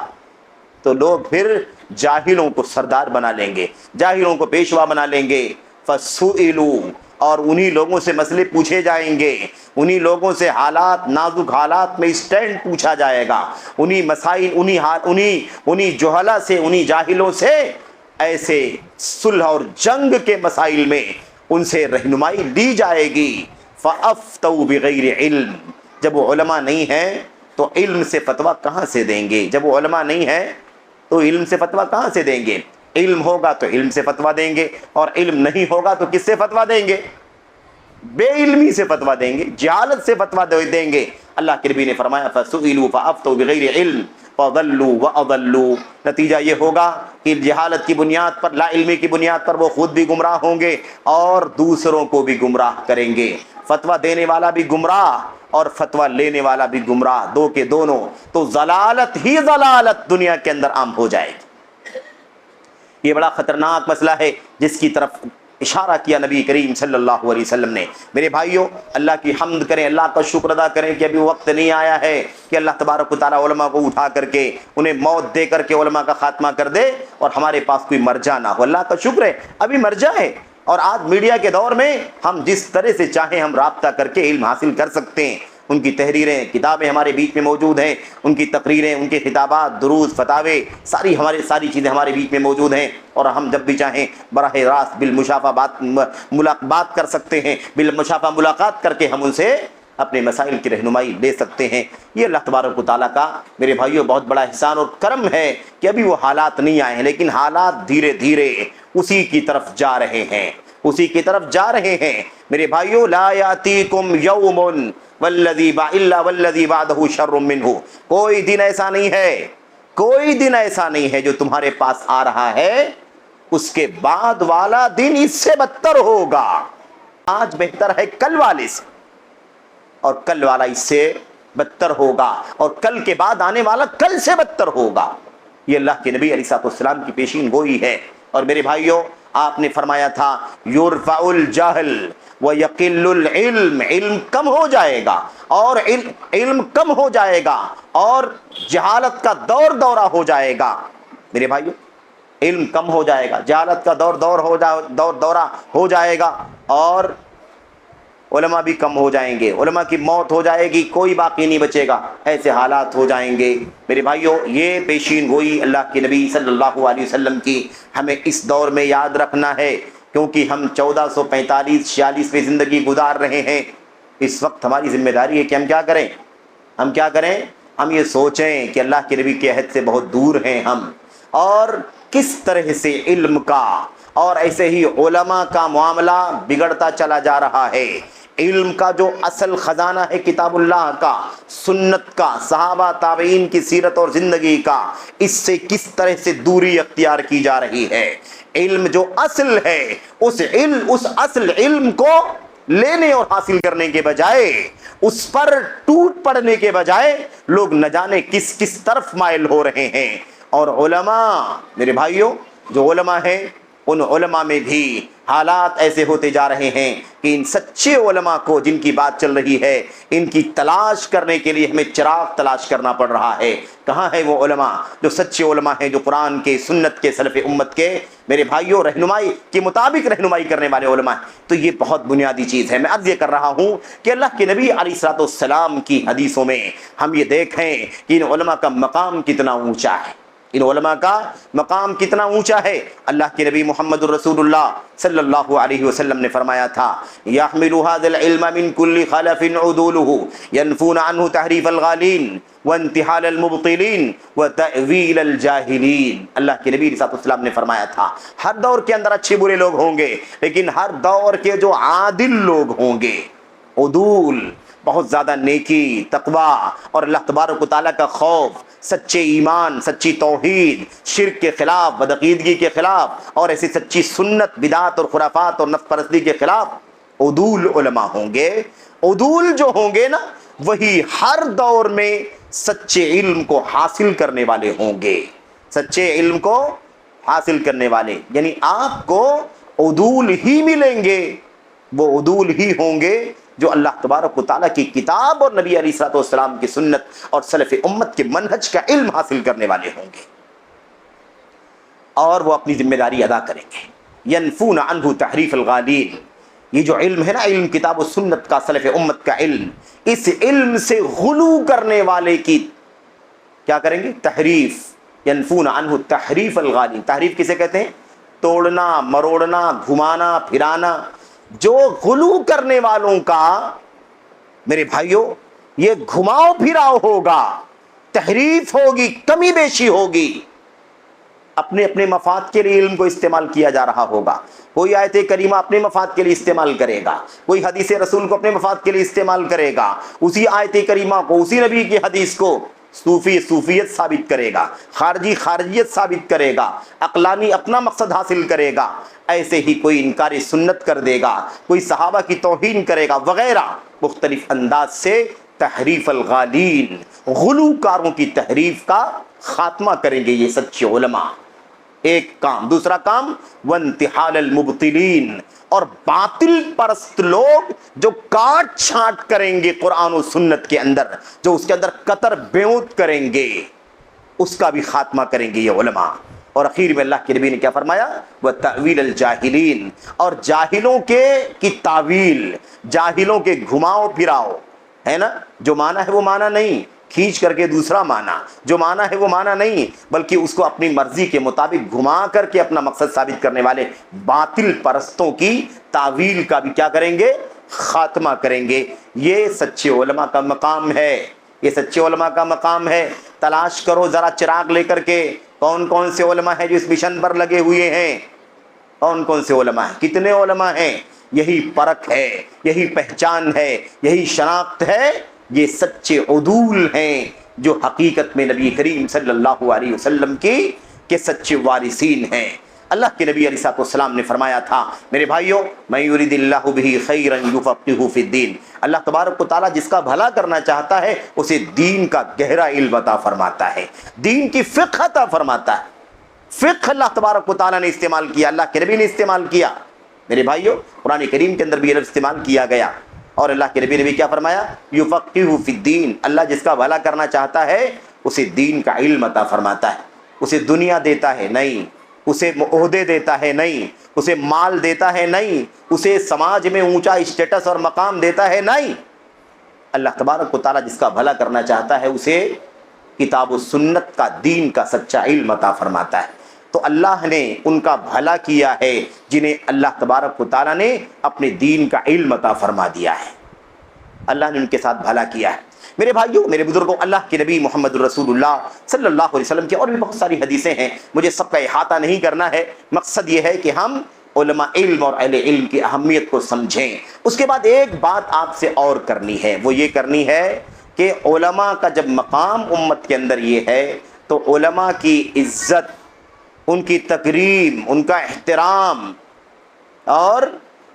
تو لوگ پھر جاہلوں کو سردار بنا لیں گے، جاہلوں کو پیشوا بنا لیں گے، فسئلوا، اور انہی لوگوں سے مسئلے پوچھے جائیں گے، انہی لوگوں سے حالات، نازک حالات میں اسٹینڈ پوچھا جائے گا، انہی مسائل، انہی جہلا سے، انہی جاہلوں سے ایسے صلح اور جنگ کے مسائل میں ان سے رہنمائی لی جائے گی۔ فَأَفْتَوْا بِغَيْرِ علم، جب وہ علماء نہیں ہیں تو علم سے فتویٰ کہاں سے دیں گے؟ جب وہ علماء نہیں ہیں تو علم سے فتویٰ کہاں سے دیں گے؟ علم ہوگا تو علم سے فتویٰ دیں گے، اور علم نہیں ہوگا تو کس سے فتویٰ دیں گے؟ بے علمی سے فتویٰ دیں گے، جہالت سے فتویٰ دیں گے۔ اللہ کے نبی نے فرمایا فَسُئِلُوا فَأَفْتَوْا بِغَيْرِ عِلْمٍ فَضَلُّوا وَأَضَلُّوا، نتیجہ یہ ہوگا کہ جہالت کی بنیاد پر، لا علمی کی بنیاد پر وہ خود بھی گمراہ ہوں گے اور دوسروں کو بھی گمراہ کریں گے۔ فتویٰ دینے والا بھی گمراہ اور فتویٰ لینے والا بھی گمراہ، دو کے دونوں، تو ضلالت ہی ضلالت دنیا کے اندر عام ہو جائے گی۔ یہ بڑا خطرناک مسئلہ ہے جس کی طرف اشارہ کیا نبی کریم صلی اللہ علیہ وسلم نے۔ میرے بھائیوں، اللہ کی حمد کریں، اللہ کا شکر ادا کریں کہ ابھی وقت نہیں آیا ہے کہ اللہ تبارک و تعالیٰ علماء کو اٹھا کر کے انہیں موت دے کر کے علماء کا خاتمہ کر دے اور ہمارے پاس کوئی مرجع نہ ہو۔ اللہ کا شکر ہے ابھی مرجع ہے، اور آج میڈیا کے دور میں ہم جس طرح سے چاہیں ہم رابطہ کر کے علم حاصل کر سکتے ہیں۔ ان کی تحریریں، کتابیں ہمارے بیچ میں موجود ہیں، ان کی تقریریں، ان کے خطابات، دروس، فتاوے، ساری چیزیں ہمارے بیچ میں موجود ہیں، اور ہم جب بھی چاہیں براہ راست بالمشافہ بات کر سکتے ہیں، بالمشافہ ملاقات کر کے ہم ان سے اپنے مسائل کی رہنمائی لے سکتے ہیں۔ یہ اللہ تبارک و تعالیٰ کا میرے بھائیوں بہت بڑا احسان اور کرم ہے کہ ابھی وہ حالات نہیں آئے ہیں، لیکن حالات دھیرے دھیرے اسی کی طرف جا رہے ہیں، اسی کی طرف جا رہے ہیں۔ میرے بھائیوں، لا یاتیکم یوم والذی بعدہ شر منہ، کوئی دن ایسا نہیں ہے، کوئی دن ایسا نہیں ہے جو تمہارے پاس آ رہا ہے اس کے بعد والا دن اس سے بدتر ہوگا۔ آج بہتر ہے کل والے سے، اور کل والا اس سے بدتر ہوگا، اور کل کے بعد آنے والا کل سے بدتر ہوگا۔ یہ اللہ کے نبی علیہ السلام کی پیشین گوئی ہے۔ اور میرے بھائیوں، آپ نے فرمایا تھا یرفع الجہل ویقل العلم، علم کم ہو جائے گا، اور علم کم ہو جائے گا، اور جہالت کا دور دورہ ہو جائے گا۔ میرے بھائیوں، علم کم ہو جائے گا، جہالت کا دورہ ہو جائے گا، اور علماء بھی کم ہو جائیں گے، علماء کی موت ہو جائے گی، کوئی باقی نہیں بچے گا، ایسے حالات ہو جائیں گے۔ میرے بھائیوں، یہ پیشین گوئی اللہ کے نبی صلی اللہ علیہ وسلم کی ہمیں اس دور میں یاد رکھنا ہے، کیونکہ ہم 1445-46 زندگی گزار رہے ہیں۔ اس وقت ہماری ذمہ داری ہے کہ ہم کیا کریں، ہم یہ سوچیں کہ اللہ کے نبی کے عہد سے بہت دور ہیں ہم، اور کس طرح سے علم کا اور ایسے ہی علماء کا معاملہ بگڑتا چلا جا رہا ہے۔ علم کا جو اصل خزانہ ہے کتاب اللہ کا، سنت کا، صحابہ تابعین کی سیرت اور زندگی کا، اس سے کس طرح سے دوری اختیار کی جا رہی ہے۔ علم جو اصل ہے، اس اصل علم کو لینے اور حاصل کرنے کے بجائے، اس پر ٹوٹ پڑنے کے بجائے لوگ نہ جانے کس کس طرف مائل ہو رہے ہیں۔ اور علماء، میرے بھائیوں، جو علماء ہیں، ان علماء میں بھی حالات ایسے ہوتے جا رہے ہیں کہ ان سچے علماء کو جن کی بات چل رہی ہے، ان کی تلاش کرنے کے لیے ہمیں چراغ تلاش کرنا پڑ رہا ہے۔ کہاں ہے وہ علماء جو سچے علماء ہیں، جو قرآن کے، سنت کے، سلف امت کے، میرے بھائیوں، رہنمائی کے مطابق رہنمائی کرنے والے علماء ہیں؟ تو یہ بہت بنیادی چیز ہے۔ میں عرض یہ کر رہا ہوں کہ اللہ کے نبی علیہ الصلوۃ والسلام کی حدیثوں میں ہم یہ دیکھیں کہ ان علماء کا مقام کتنا اونچا ہے، ان علماء کا مقام کتنا اونچا ہے۔ اللہ کے نبی محمد الرسول اللہ صلی اللہ علیہ وسلم نے فرمایا تھا، يحمل هذا العلم من كل خلف عدوله ينفون عنه تحریف الغالین وانتحال المبطلین وتأویل الجاہلین۔ اللہ کے نبی صلی اللہ علیہ وسلم نے فرمایا تھا، ہر دور کے اندر اچھے برے لوگ ہوں گے، لیکن ہر دور کے جو عادل لوگ ہوں گے، عدول، بہت زیادہ نیکی، تقوی اور اللہ تبارک و تعالیٰ کا خوف، سچے ایمان، سچی توحید، شرک کے خلاف، بدعقیدگی کے خلاف، اور ایسی سچی سنت، بدعت اور خرافات اور نفس پرستی کے خلاف عدول علماء ہوں گے۔ عدول جو ہوں گے نا، وہی ہر دور میں سچے علم کو حاصل کرنے والے ہوں گے، سچے علم کو حاصل کرنے والے، یعنی آپ کو عدول ہی ملیں گے، وہ عدول ہی ہوں گے جو اللہ تبارک و تعالیٰ کی کتاب اور نبی علیہ الصلوۃ والسلام کی سنت اور سلف امت کے منہج کا علم حاصل کرنے والے ہوں گے، اور وہ اپنی ذمہ داری ادا کریں گے۔ ینفون عنہ تحریف الغالین، یہ جو علم ہے نا، علم کتاب و سنت کا، سلف امت کا علم، اس علم سے غلو کرنے والے کی کیا کریں گے؟ تحریف۔ ینفون عنہ تحریف الغالین، تحریف کسے کہتے ہیں؟ توڑنا، مروڑنا، گھمانا، پھرانا۔ جو غلو کرنے والوں کا، میرے بھائیوں، یہ گھماؤ پھراؤ ہوگا، تحریف ہوگی، کمی بیشی ہوگی، اپنے اپنے مفاد کے لیے علم کو استعمال کیا جا رہا ہوگا۔ کوئی آیت کریمہ اپنے مفاد کے لیے استعمال کرے گا، کوئی حدیث رسول کو اپنے مفاد کے لیے استعمال کرے گا، اسی آیت کریمہ کو، اسی نبی کی حدیث کو صوفی صوفیت ثابت کرے گا، خارجی خارجیت ثابت کرے گا، عقلانی اپنا مقصد حاصل کرے گا۔ ایسے ہی کوئی انکار سنت کر دے گا، کوئی صحابہ کی توہین کرے گا، وغیرہ مختلف انداز سے تحریف الغالین، غلو کاروں کی تحریف کا خاتمہ کریں گے یہ سچے علماء۔ ایک کام۔ دوسرا کام، وانتحال المبطلین، اور باطل پرست لوگ جو کاٹ چھانٹ کریں گے قرآن و سنت کے اندر، جو اس کے اندر قطر بیوت کریں گے، اس کا بھی خاتمہ کریں گے یہ علماء۔ اور اخیر میں اللہ کے نبی نے کیا فرمایا؟ وتأویل الجاہلین، اور جاہلوں کی تعویل، جاہلوں کے گھماؤ پھراؤ، ہے نا، جو معنی ہے وہ معنی نہیں، کھینچ کر کے دوسرا معنی، جو معنی ہے وہ معنی نہیں، بلکہ اس کو اپنی مرضی کے مطابق گھما کر کے اپنا مقصد ثابت کرنے والے باطل پرستوں کی تعویل کا بھی کیا کریں گے؟ خاتمہ کریں گے۔ یہ سچے علماء کا مقام ہے، یہ سچے علماء کا مقام ہے۔ تلاش کرو ذرا چراغ لے کر کے، کون کون سے علماء ہیں جو اس مشن پر لگے ہوئے ہیں، کون کون سے علماء ہیں، کتنے علماء ہیں۔ یہی پرکھ ہے، یہی پہچان ہے، یہی شناخت ہے، یہ سچے عدول ہیں جو حقیقت میں نبی کریم صلی اللہ علیہ وسلم کے سچے وارثین ہیں۔ اللہ کے نبی علیہ الصلوۃ والسلام نے فرمایا تھا، میرے بھائیوں، من یرید اللہ بہ خیرا یفقہہ فی الدین، اللہ تبارک و تعالیٰ جس کا بھلا کرنا چاہتا ہے اسے دین کا گہرا علم عطا فرماتا ہے، دین کی فقہ عطا فرماتا ہے۔ فقہ اللہ تبارک و تعالیٰ نے استعمال کیا، اللہ کے نبی نے استعمال کیا۔ میرے بھائیوں، قرآن کریم کے اندر بھی یہ لفظ استعمال کیا گیا، اور اللہ کے نبی نے بھی کیا فرمایا؟ یفقہہ فی الدین، اللہ جس کا بھلا کرنا چاہتا ہے اسے دین کا علم عطا فرماتا ہے، اسے دنیا دیتا ہے نہیں، اسے عہدے دیتا ہے نہیں، اسے مال دیتا ہے نہیں، اسے سماج میں اونچا اسٹیٹس اور مقام دیتا ہے نہیں۔ اللہ تبارک و تعالیٰ جس کا بھلا کرنا چاہتا ہے اسے کتاب و سنت کا، دین کا سچا علم عطا فرماتا ہے۔ تو اللہ نے ان کا بھلا کیا ہے جنہیں اللہ تبارک و تعالیٰ نے اپنے دین کا علم عطا فرما دیا ہے، اللہ نے ان کے ساتھ بھلا کیا ہے۔ میرے بھائیوں، میرے بزرگوں، اللہ کے نبی محمد الرسول اللہ صلی اللہ علیہ وسلم کی اور بھی بہت ساری حدیثیں ہیں، مجھے سب کا احاطہ نہیں کرنا ہے، مقصد یہ ہے کہ ہم علماء علم اور اہل علم کی اہمیت کو سمجھیں۔ اس کے بعد ایک بات آپ سے اور کرنی ہے، وہ یہ کرنی ہے کہ علماء کا جب مقام امت کے اندر یہ ہے تو علماء کی عزت، ان کی تکریم، ان کا احترام اور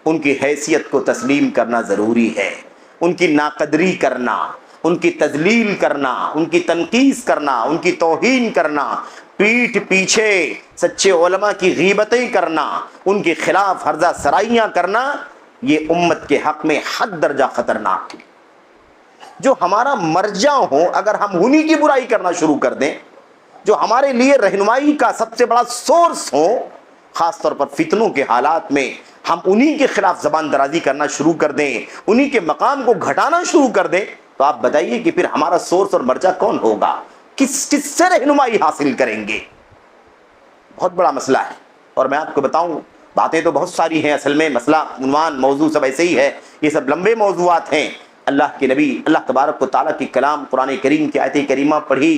ان کی حیثیت کو تسلیم کرنا ضروری ہے۔ ان کی ناقدری کرنا، ان کی تذلیل کرنا، ان کی تنقیص کرنا، ان کی توہین کرنا، پیٹھ پیچھے سچے علماء کی غیبتیں کرنا، ان کے خلاف ہرزہ سرائیاں کرنا، یہ امت کے حق میں حد درجہ خطرناک ہے۔ جو ہمارا مرجع ہو، اگر ہم انہی کی برائی کرنا شروع کر دیں، جو ہمارے لیے رہنمائی کا سب سے بڑا سورس ہو، خاص طور پر فتنوں کے حالات میں ہم انہی کے خلاف زبان درازی کرنا شروع کر دیں، انہی کے مقام کو گھٹانا شروع کر دیں، تو آپ بتائیے کہ پھر ہمارا سورس اور مرجع کون ہوگا؟ کس سے رہنمائی حاصل کریں گے؟ بہت بڑا مسئلہ ہے۔ اور میں آپ کو بتاؤں، باتیں تو بہت ساری ہیں، اصل میں مسئلہ، عنوان، موضوع سب ایسے ہی ہے، یہ سب لمبے موضوعات ہیں۔ اللہ کے نبی، اللہ تبارک و تعالیٰ کی کلام قرآن کریم کی آیت کریمہ پڑھی،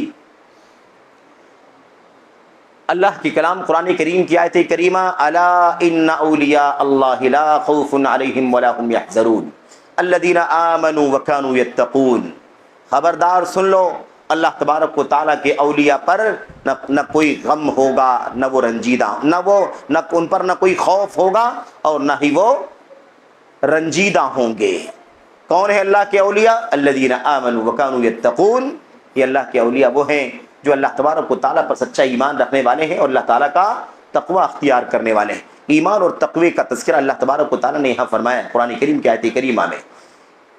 اللہ کی کلام قرآن کریم کی آیت کریمہ، الا ان اولیاء اللہ لا خوف علیہم ولا هم يحزنون الذین آمنوا وکانوا یتقون۔ خبردار سن لو، اللہ تبارک و تعالیٰ کے اولیاء پر نہ کوئی غم ہوگا، نہ وہ رنجیدہ، نہ ان پر نہ کوئی خوف ہوگا اور نہ ہی وہ رنجیدہ ہوں گے۔ کون ہے اللہ کے اولیاء؟ الذین آمنوا وکانوا یتقون۔ یہ اللہ کے اولیاء وہ ہیں جو اللہ تبارک و تعالیٰ پر سچا ایمان رکھنے والے ہیں اور اللہ تعالیٰ کا تقوی اختیار کرنے والے ہیں۔ ایمان اور تقوی کا تذکرہ اللہ تبارک و تعالیٰ نے یہاں فرمایا ہے قرآن کریم کی آیت کریمہ میں۔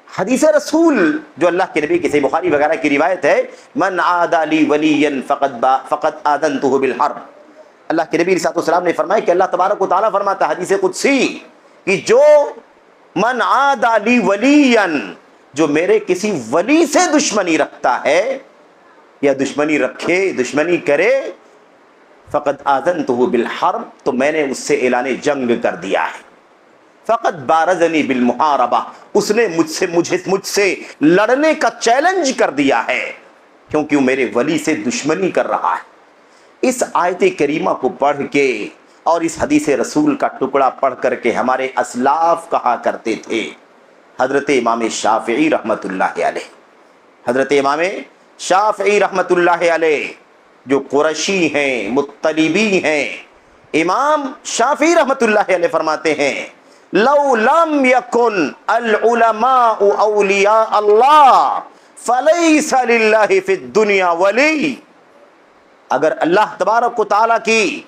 حدیث رسول جو اللہ کے نبی کی صحیح بخاری وغیرہ کی روایت ہے، من عادى لی ولیا فقد آذنته بالحرب۔ اللہ کے نبی علیہ السلام نے فرمایا کہ اللہ تبارک و تعالیٰ فرماتا ہے حدیث قدسی کہ جو من عادى لی ولیا، جو میرے کسی ولی سے دشمنی رکھتا ہے یا دشمنی رکھے، دشمنی کرے، فقد آذنته بالحرب، تو میں نے اس سے اعلان جنگ کر دیا ہے۔ فقد بارزنی بالمحاربہ، اس نے مجھ سے لڑنے کا چیلنج کر دیا ہے، کیونکہ وہ میرے ولی سے دشمنی کر رہا ہے۔ اس آیت کریمہ کو پڑھ کے اور اس حدیث رسول کا ٹکڑا پڑھ کر کے ہمارے اسلاف کہا کرتے تھے، حضرت امام شافعی رحمۃ اللہ علیہ، حضرت امام شافعی رحمۃ اللہ علیہ جو قرشی ہیں، مطلبی ہیں، امام شافعی رحمۃ اللہ علیہ فرماتے ہیں لو لم یکن العلماء اولیاء اللہ فلیس للہ فی الدنیا ولی۔ اگر اللہ تبارک و تعالیٰ کی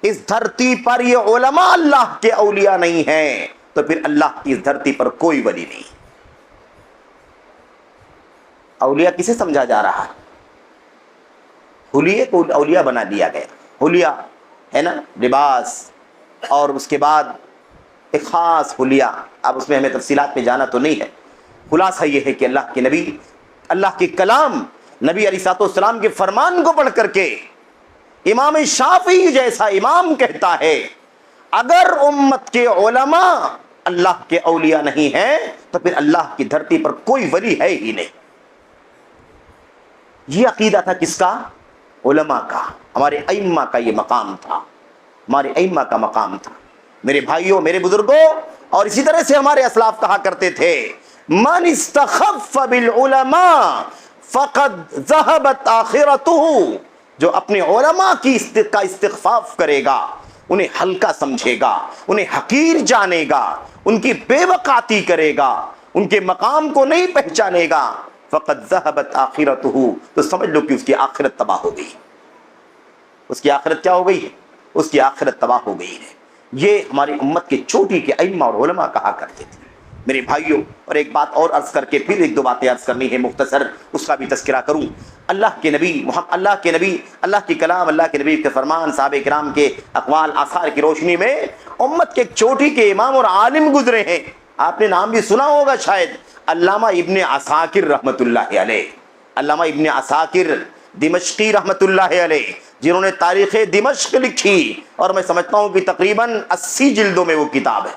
اس دھرتی پر یہ علماء اللہ کے اولیاء نہیں ہیں تو پھر اللہ کی اس دھرتی پر کوئی ولی نہیں۔ اولیاء کسے سمجھا جا رہا ہے؟ حلیے کو اولیاء بنا دیا گیا۔ حلیہ ہے نا، لباس، اور اس کے بعد ایک خاص حلیہ، اب اس میں ہمیں تفصیلات میں جانا تو نہیں ہے۔ خلاصہ یہ ہے کہ اللہ کے نبی، اللہ کے کلام، نبی علیہ السلام کے فرمان کو پڑھ کر کے امام شافعی جیسا امام کہتا ہے اگر امت کے علماء اللہ کے اولیاء نہیں ہیں تو پھر اللہ کی دھرتی پر کوئی ولی ہے ہی نہیں۔ یہ عقیدہ تھا کس کا؟ علماء کا، ہمارے ائمہ کا یہ مقام تھا، ہمارے ائمہ کا مقام تھا۔ میرے بھائیوں، میرے بزرگوں، اور اسی طرح سے ہمارے اسلاف کہا کرتے تھے من استخف بالعلماء فقد ذهبت آخرته، جو اپنے علماء کا استخفاف کرے گا، انہیں ہلکا سمجھے گا، انہیں حقیر جانے گا، ان کی بے وقاتی کرے گا، ان کے مقام کو نہیں پہچانے گا، فقد ذهبت آخرته، تو سمجھ لو کہ اس کی آخرت تباہ ہو گئی۔ اس کی آخرت کیا ہو گئی ہے؟ اس کی آخرت تباہ ہو گئی ہے۔ یہ ہماری امت کے چوٹی کے ائمہ اور علماء کہا کرتے تھے۔ میرے بھائیوں، اور ایک بات اور عرض کر کے پھر ایک دو باتیں عرض کرنی ہے مختصر، اس کا بھی تذکرہ کروں۔ اللہ کے نبی اللہ کی کلام، اللہ کے نبی کے فرمان، صحابہ کرام کے اقوال آثار کی روشنی میں امت کے ایک چوٹی کے امام اور عالم گزرے ہیں، آپ نے نام بھی سنا ہوگا شاید، علامہ ابن عساکر رحمۃ اللہ علیہ، علامہ ابن عساکر دمشقی رحمۃ اللہ علیہ، جنہوں نے تاریخ دمشق لکھی، اور میں سمجھتا ہوں کہ تقریباً 80 جلدوں میں وہ کتاب ہے،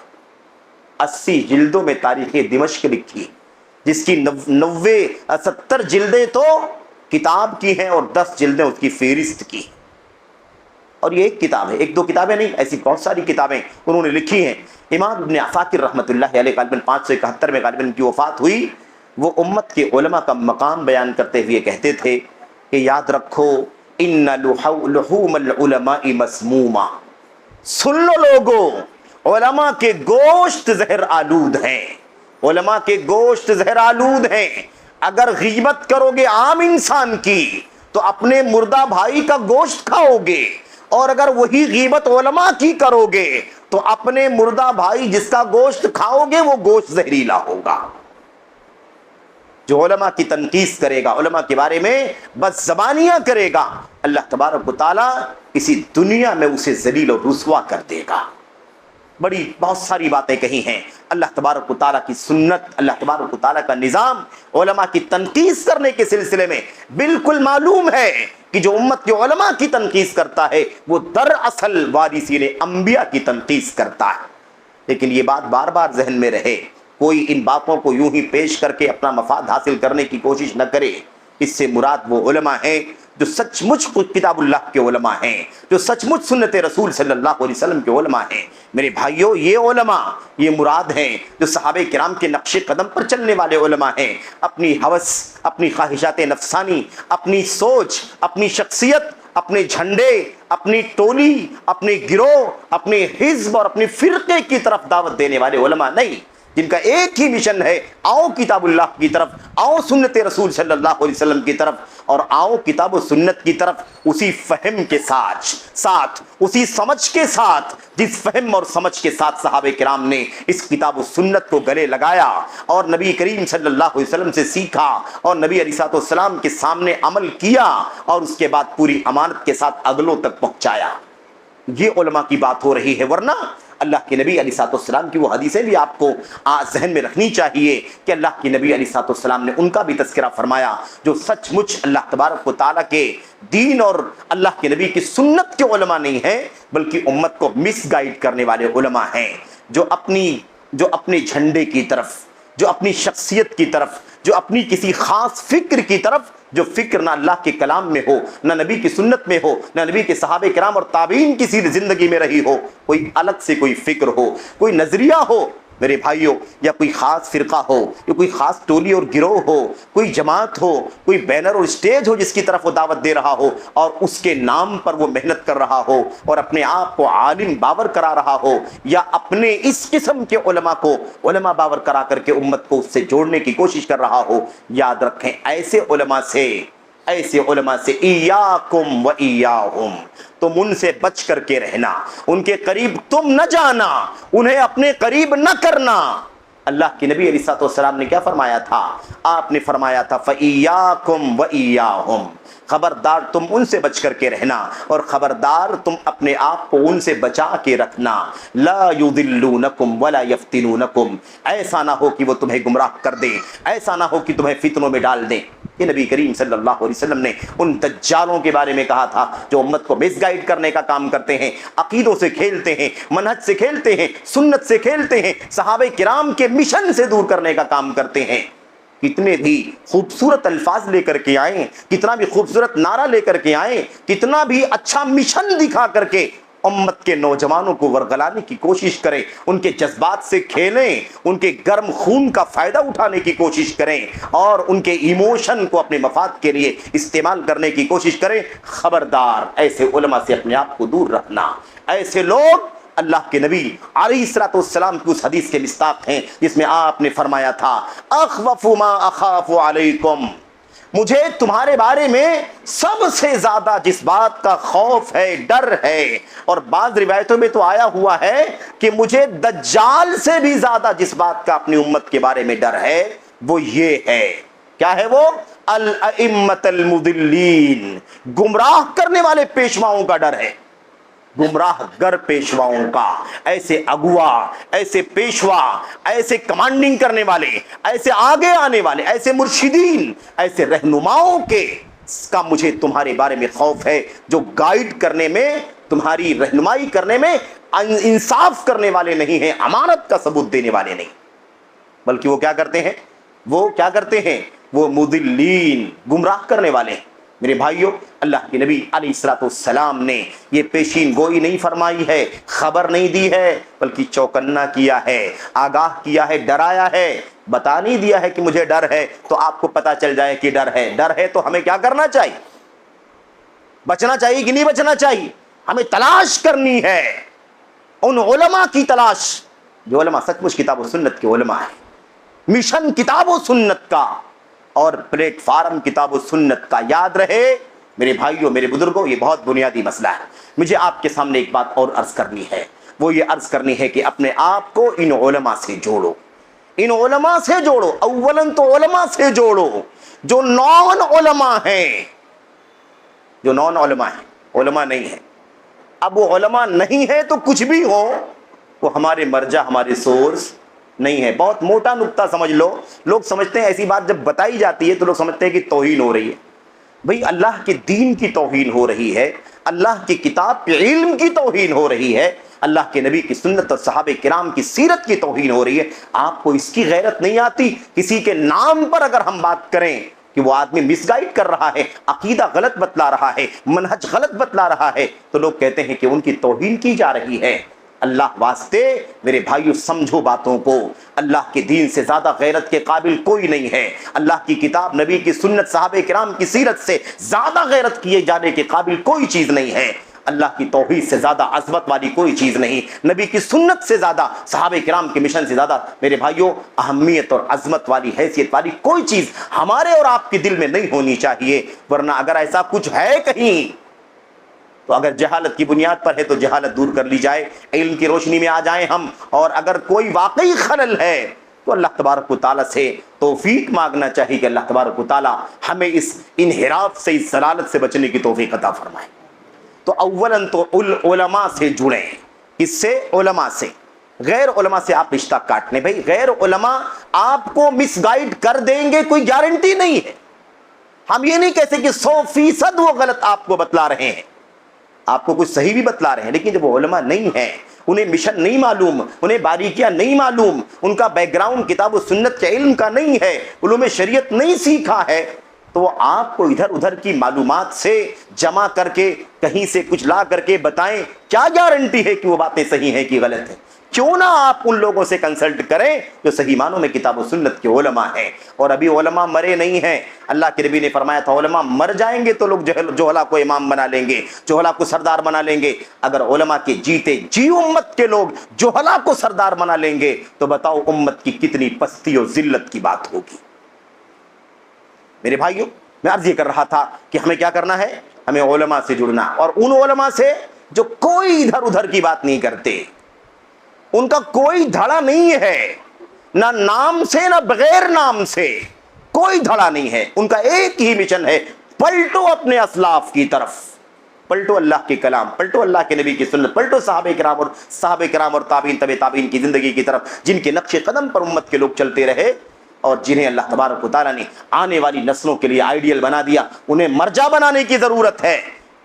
80 جلدوں میں تاریخ دمشق لکھی، جس کی 70 جلدیں تو کتاب کی ہیں اور 10 جلدیں اس کی فہرست کی، اور یہ ایک کتاب ہے، ایک دو کتابیں نہیں، ایسی بہت ساری کتابیں انہوں نے لکھی ہیں۔ امام ابن عساکر رحمۃ اللہ علیہ غالباً 571 میں غالباً ان کی وفات ہوئی، وہ امت کے علماء کا مقام بیان کرتے ہوئے کہتے تھے کہ یاد رکھو ان لحوم العلماء مسمومہ، سن لو لوگوں، علماء کے گوشت زہر آلود ہیں، علماء کے گوشت زہر آلود ہیں۔ اگر غیبت کرو گے عام انسان کی تو اپنے مردہ بھائی کا گوشت کھاؤ گے، اور اگر وہی غیبت علماء کی کرو گے تو اپنے مردہ بھائی جس کا گوشت کھاؤ گے وہ گوشت زہریلا ہوگا۔ جو علماء کی تنقیص کرے گا، علماء کے بارے میں بس زبانیاں کرے گا، اللہ تبارک و تعالیٰ اسی دنیا میں اسے ذلیل اور رسوا کر دے گا۔ بہت ساری باتیں کہی ہیں، اللہ تبارک و تعالیٰ کی سنت، اللہ تبارک و تعالیٰ کا نظام علماء کی تنقیص کرنے کے سلسلے میں بالکل معلوم ہے کہ جو امت کے علماء کی تنقیص کرتا ہے وہ دراصل وارثین انبیاء کی تنقیص کرتا ہے۔ لیکن یہ بات بار بار ذہن میں رہے، کوئی ان باتوں کو یوں ہی پیش کر کے اپنا مفاد حاصل کرنے کی کوشش نہ کرے۔ اس سے مراد وہ علماء ہیں جو سچ مچ کتاب اللہ کے علماء ہیں، جو سچ مچ سنت رسول صلی اللہ علیہ وسلم کے علماء ہیں۔ میرے بھائیوں، یہ علماء، یہ مراد ہیں جو صحابہ کرام کے نقش قدم پر چلنے والے علماء ہیں، اپنی ہوس، اپنی خواہشات نفسانی، اپنی سوچ، اپنی شخصیت، اپنے جھنڈے، اپنی ٹولی، اپنے گروہ، اپنے حزب اور اپنے فرقے کی طرف دعوت دینے والے علماء نہیں، جن کا ایک ہی مشن ہے، آؤ کتاب اللہ کی طرف، آؤ سنت رسول صلی اللہ علیہ وسلم کی طرف، اور آؤ کتاب و سنت کی طرف اسی فہم کے ساتھ اسی سمجھ کے ساتھ جس فہم اور سمجھ کے ساتھ صحابہ کرام نے اس کتاب و سنت کو گلے لگایا اور نبی کریم صلی اللہ علیہ وسلم سے سیکھا اور نبی علیہ السلام کے سامنے عمل کیا اور اس کے بعد پوری امانت کے ساتھ اگلوں تک پہنچایا۔ یہ علماء کی بات ہو رہی ہے، ورنہ اللہ کے نبی علیہ السلام کی وہ حدیثیں بھی آپ کو ذہن میں رکھنی چاہیے کہ اللہ کے نبی علیہ السلام نے ان کا بھی تذکرہ فرمایا، جو سچ مچ اللہ تبارک و تعالیٰ کے دین اور اللہ کے نبی کی سنت کے علماء نہیں ہیں، بلکہ امت کو مس گائیڈ کرنے والے علماء ہیں، جو اپنے جھنڈے کی طرف، جو اپنی شخصیت کی طرف، جو اپنی کسی خاص فکر کی طرف، جو فکر نہ اللہ کے کلام میں ہو، نہ نبی کی سنت میں ہو، نہ نبی کے صحابہ کرام اور تابعین کی زندگی میں رہی ہو، کوئی الگ سے کوئی فکر ہو، کوئی نظریہ ہو میرے بھائیوں، یا کوئی خاص فرقہ ہو، یا کوئی خاص ٹولی اور گروہ ہو، کوئی جماعت ہو، کوئی بینر اور اسٹیج ہو جس کی طرف وہ دعوت دے رہا ہو اور اس کے نام پر وہ محنت کر رہا ہو اور اپنے آپ کو عالم باور کرا رہا ہو، یا اپنے اس قسم کے علماء کو علماء باور کرا کر کے امت کو اس سے جوڑنے کی کوشش کر رہا ہو، یاد رکھیں ایسے علماء سے ایاکم و ایاہم، تم ان سے بچ کر کے رہنا، ان کے قریب تم نہ جانا، انہیں اپنے قریب نہ کرنا۔ اللہ کے نبی علیہ السلام نے کیا فرمایا تھا؟ آپ نے فرمایا تھا فَإِيَّاكُمْ وَإِيَّاهُمْ، خبردار تم ان سے بچ کر کے رہنا اور خبردار تم اپنے آپ کو ان سے بچا کے رکھنا۔ لا يضلونکم ولا یفتنونکم، ایسا نہ ہو کہ وہ تمہیں گمراہ کر دیں، ایسا نہ ہو کہ تمہیں فتنوں میں ڈال دیں۔ یہ نبی کریم صلی اللہ علیہ وسلم نے ان دجالوں کے بارے میں کہا تھا جو امت کو مس گائیڈ کرنے کا کام کرتے ہیں، عقیدوں سے کھیلتے ہیں، منہج سے کھیلتے ہیں، سنت سے کھیلتے ہیں، صحابہ کرام کے مشن سے دور کرنے کا کام کرتے ہیں۔ کتنے بھی خوبصورت الفاظ لے کر کے آئیں، کتنا بھی خوبصورت نعرہ لے کر کے آئیں، کتنا بھی اچھا مشن دکھا کر کے امت کے نوجوانوں کو ورغلانے کی کوشش کریں، ان کے جذبات سے کھیلیں، ان کے گرم خون کا فائدہ اٹھانے کی کوشش کریں اور ان کے ایموشن کو اپنے مفاد کے لیے استعمال کرنے کی کوشش کریں، خبردار ایسے علماء سے اپنے آپ کو دور رکھنا۔ ایسے لوگ اللہ کے نبی علیہ السلام کی اس حدیث کے مصداق ہیں جس میں آپ نے فرمایا تھا اخوف ما اخاف علیکم مجھے تمہارے بارے میں سب سے زیادہ جس بات کا خوف ہے، ڈر ہے، اور بعض روایتوں میں تو آیا ہوا ہے کہ مجھے دجال سے بھی زیادہ جس بات کا اپنی امت کے بارے میں ڈر ہے وہ یہ ہے، کیا ہے وہ؟ الائمۃ المضلین، گمراہ کرنے والے پیشواؤں کا ڈر ہے، گمراہ گر پیشواؤں کا، ایسے اگوا، ایسے پیشوا، ایسے کمانڈنگ کرنے والے، ایسے آگے آنے والے، ایسے مرشدین، ایسے رہنماؤں کے کا مجھے تمہارے بارے میں خوف ہے، جو گائیڈ کرنے میں، تمہاری رہنمائی کرنے میں انصاف کرنے والے نہیں ہیں، امانت کا ثبوت دینے والے نہیں، بلکہ وہ کیا کرتے ہیں؟ وہ کیا کرتے ہیں؟ وہ مضلین، گمراہ کرنے والے ہیں۔ میرے بھائیوں، اللہ کے نبی علیہ الصلوۃ والسلام نے یہ پیشین گوئی نہیں فرمائی ہے، خبر نہیں دی ہے، بلکہ چوکنا کیا ہے، آگاہ کیا ہے، ڈرایا ہے، بتا نہیں دیا ہے کہ مجھے ڈر ہے تو آپ کو پتا چل جائے کہ ڈر ہے۔ ڈر ہے تو ہمیں کیا کرنا چاہیے؟ بچنا چاہیے کہ نہیں بچنا چاہیے؟ ہمیں تلاش کرنی ہے ان علماء کی تلاش، جو علماء سچ مچ کتاب و سنت کے علماء ہیں، مشن کتاب و سنت کا اور پلیٹ فارم کتاب و سنت کا۔ یاد رہے میرے بھائیوں، میرے بزرگوں، یہ بہت بنیادی مسئلہ ہے۔ مجھے آپ کے سامنے ایک بات اور عرض کرنی ہے، وہ یہ عرض کرنی ہے کہ اپنے آپ کو ان علماء سے جوڑو، ان علماء سے جوڑو، اولاً تو علماء سے جوڑو جو نان علماء ہیں، جو نان علماء ہیں، علماء نہیں ہیں۔ اب وہ علماء نہیں ہے تو کچھ بھی ہو، وہ ہمارے مرجع، ہمارے سورس نہیں ہے۔ بہت موٹا نقطہ سمجھ لو، لوگ سمجھتے ہیں ایسی بات جب بتائی جاتی ہے تو لوگ سمجھتے ہیں کہ توہین ہو رہی ہے۔ بھئی اللہ کے دین کی توہین ہو رہی ہے، اللہ کی کتاب کے علم کی توہین ہو رہی ہے، اللہ کے نبی کی سنت اور صحابہ کرام کی سیرت کی توہین ہو رہی ہے۔ آپ کو اس کی غیرت نہیں آتی؟ کسی کے نام پر اگر ہم بات کریں کہ وہ آدمی مس گائیڈ کر رہا ہے، عقیدہ غلط بتلا رہا ہے، منہج غلط بتلا رہا ہے، تو لوگ کہتے ہیں کہ ان کی توہین کی جا رہی ہے۔ اللہ واسطے میرے بھائیو سمجھو باتوں کو، اللہ کے دین سے زیادہ غیرت کے قابل کوئی نہیں ہے، اللہ کی کتاب، نبی کی سنت، صحابہ کرام کی سیرت سے زیادہ غیرت کیے جانے کے قابل کوئی چیز نہیں ہے، اللہ کی توحید سے زیادہ عظمت والی کوئی چیز نہیں، نبی کی سنت سے زیادہ، صحابہ کرام کے مشن سے زیادہ میرے بھائیو اہمیت اور عظمت والی، حیثیت والی کوئی چیز ہمارے اور آپ کے دل میں نہیں ہونی چاہیے۔ ورنہ اگر ایسا کچھ ہے کہیں تو اگر جہالت کی بنیاد پر ہے تو جہالت دور کر لی جائے، علم کی روشنی میں آ جائیں ہم، اور اگر کوئی واقعی خلل ہے تو اللہ تبارک و تعالیٰ سے توفیق مانگنا چاہیے کہ اللہ تبارک و تعالیٰ ہمیں اس انحراف سے، اس ضلالت سے بچنے کی توفیق عطا فرمائے۔ تو اولاً تو علماء سے جڑیں، اس سے علماء سے، غیر علماء سے آپ رشتہ کاٹ لیں۔ بھائی غیر علماء آپ کو مس گائیڈ کر دیں گے، کوئی گارنٹی نہیں ہے۔ ہم یہ نہیں کہتے کہ 100% وہ غلط آپ کو بتلا رہے ہیں، آپ کو کچھ صحیح بھی بتلا رہے ہیں، لیکن جب وہ علماء نہیں ہیں، انہیں مشن نہیں معلوم، انہیں باریکیاں نہیں معلوم، ان کا بیک گراؤنڈ کتاب و سنت کے علم کا نہیں ہے، علوم شریعت نہیں سیکھا ہے، تو وہ آپ کو ادھر ادھر کی معلومات سے جمع کر کے کہیں سے کچھ لا کر کے بتائیں، کیا گارنٹی ہے کہ وہ باتیں صحیح ہیں کہ غلط ہیں؟ کیوں نہ آپ ان لوگوں سے کنسلٹ کریں جو صحیح معنوں میں کتاب و سنت کے علماء ہیں۔ اور ابھی علماء مرے نہیں ہیں، اللہ کے نبی نے فرمایا تھا علماء مر جائیں گے تو لوگ جوہلا کو امام بنا لیں گے، جوہلا کو سردار بنا لیں گے۔ اگر علماء کے جیتے جی امت کے لوگ جوہلا کو سردار بنا لیں گے تو بتاؤ امت کی کتنی پستی اور ذلت کی بات ہوگی۔ میرے بھائیوں، میں عرض یہ کر رہا تھا کہ ہمیں کیا کرنا ہے، ہمیں علماء سے جڑنا، اور ان علماء سے جو کوئی ادھر ادھر کی بات نہیں کرتے، ان کا کوئی دھڑا نہیں ہے، نہ نام سے نہ بغیر نام سے، کوئی دھڑا نہیں ہے، ان کا ایک ہی مشن ہے، پلٹو اپنے اسلاف کی طرف، پلٹو اللہ کے کلام، پلٹو اللہ کے نبی کی سنت، پلٹو صحابہ کرام اور تابعین تبع تابعین کی زندگی کی طرف، جن کے نقش قدم پر امت کے لوگ چلتے رہے اور جنہیں اللہ تبارک و تعالیٰ نے آنے والی نسلوں کے لیے آئیڈیل بنا دیا، انہیں مرجع بنانے کی ضرورت ہے،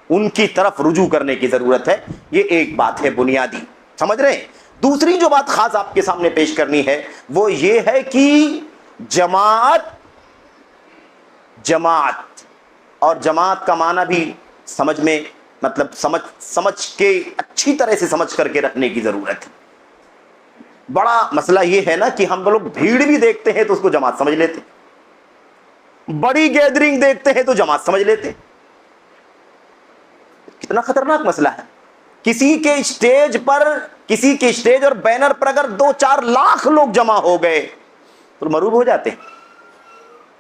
ان کی طرف رجوع کرنے کی ضرورت ہے۔ یہ ایک بات ہے بنیادی، سمجھ رہے ہیں؟ دوسری جو بات خاص آپ کے سامنے پیش کرنی ہے وہ یہ ہے کہ جماعت اور جماعت کا معنی بھی سمجھ میں، مطلب سمجھ کے اچھی طرح سے سمجھ کر کے رکھنے کی ضرورت ہے۔ بڑا مسئلہ یہ ہے نا کہ ہم لوگ بھیڑ بھی دیکھتے ہیں تو اس کو جماعت سمجھ لیتے، بڑی گیدرنگ دیکھتے ہیں تو جماعت سمجھ لیتے۔ کتنا خطرناک مسئلہ ہے۔ کسی کے اسٹیج اور بینر پر اگر 2-4 لاکھ لوگ جمع ہو گئے تو مروب ہو جاتے ہیں۔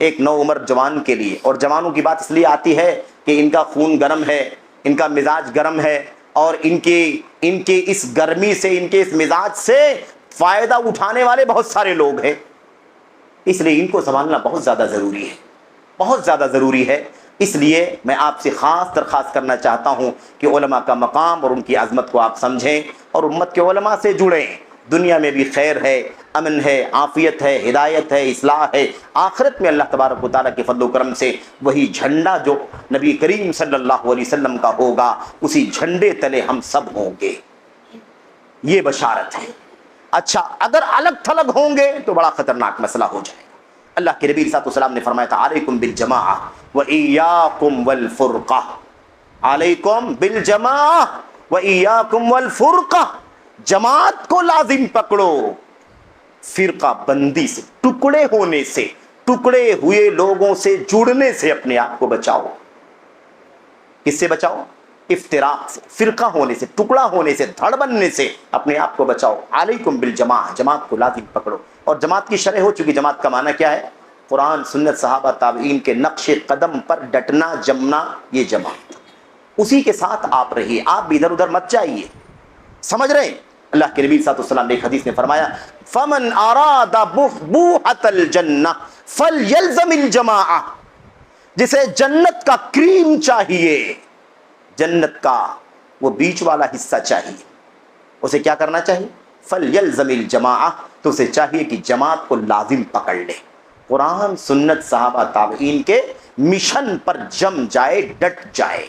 ایک نو عمر جوان کے لیے، اور جوانوں کی بات اس لیے آتی ہے کہ ان کا خون گرم ہے، ان کا مزاج گرم ہے، اور ان کے اس گرمی سے، ان کے اس مزاج سے فائدہ اٹھانے والے بہت سارے لوگ ہیں، اس لیے ان کو سنبھالنا بہت زیادہ ضروری ہے، بہت زیادہ ضروری ہے۔ اس لیے میں آپ سے خاص درخواست کرنا چاہتا ہوں کہ علماء کا مقام اور ان کی عظمت کو آپ سمجھیں اور امت کے علماء سے جڑیں۔ دنیا میں بھی خیر ہے، امن ہے، عافیت ہے، ہدایت ہے، اصلاح ہے، آخرت میں اللہ تبارک و تعالیٰ کے فضل و کرم سے وہی جھنڈا جو نبی کریم صلی اللہ علیہ وسلم کا ہوگا، اسی جھنڈے تلے ہم سب ہوں گے، یہ بشارت ہے۔ اچھا، اگر الگ تھلگ ہوں گے تو بڑا خطرناک مسئلہ ہو جائے گا۔ اللہ کے نبی صلی اللہ علیہ وسلم نے فرمایا تھا علیکم بالجماعہ وإیاکم والفرقہ، علیکم بالجماعہ وإیاکم والفرقہ، جماعت کو لازم پکڑو، فرقہ بندی سے، ٹکڑے ہونے سے، ٹکڑے ہوئے لوگوں سے جڑنے سے اپنے آپ کو بچاؤ۔ کس سے بچاؤ؟ افتراق سے، فرقہ ہونے سے، ٹکڑا ہونے سے، دھڑ بننے سے اپنے آپ کو بچاؤ۔ علیکم بالجماعہ، جماعت کو لازم پکڑو۔ اور جماعت کی شرح ہو چکی، جماعت کا معنی کیا ہے؟ قرآن، سنت، صحابہ، تابعین کے نقش قدم پر ڈٹنا، جمنا، یہ جماعت، اسی کے ساتھ آپ رہیے، آپ بھی ادھر ادھر مت جائیے، سمجھ رہے ہیں؟ اللہ کے نبی صلی اللہ علیہ وسلم نے ایک حدیث میں فرمایا فمن اراد بحبوحۃ الجنہ فلیلزم الجماعہ، جسے جنت کا کریم چاہیے، جنت کا وہ بیچ والا حصہ چاہیے، اسے کیا کرنا چاہیے؟ فلیلزم الجماعہ، تو اسے چاہیے کہ جماعت کو لازم پکڑ لے، قرآن، سنت، صحابہ، تابعین کے مشن پر جم جائے، ڈٹ جائے۔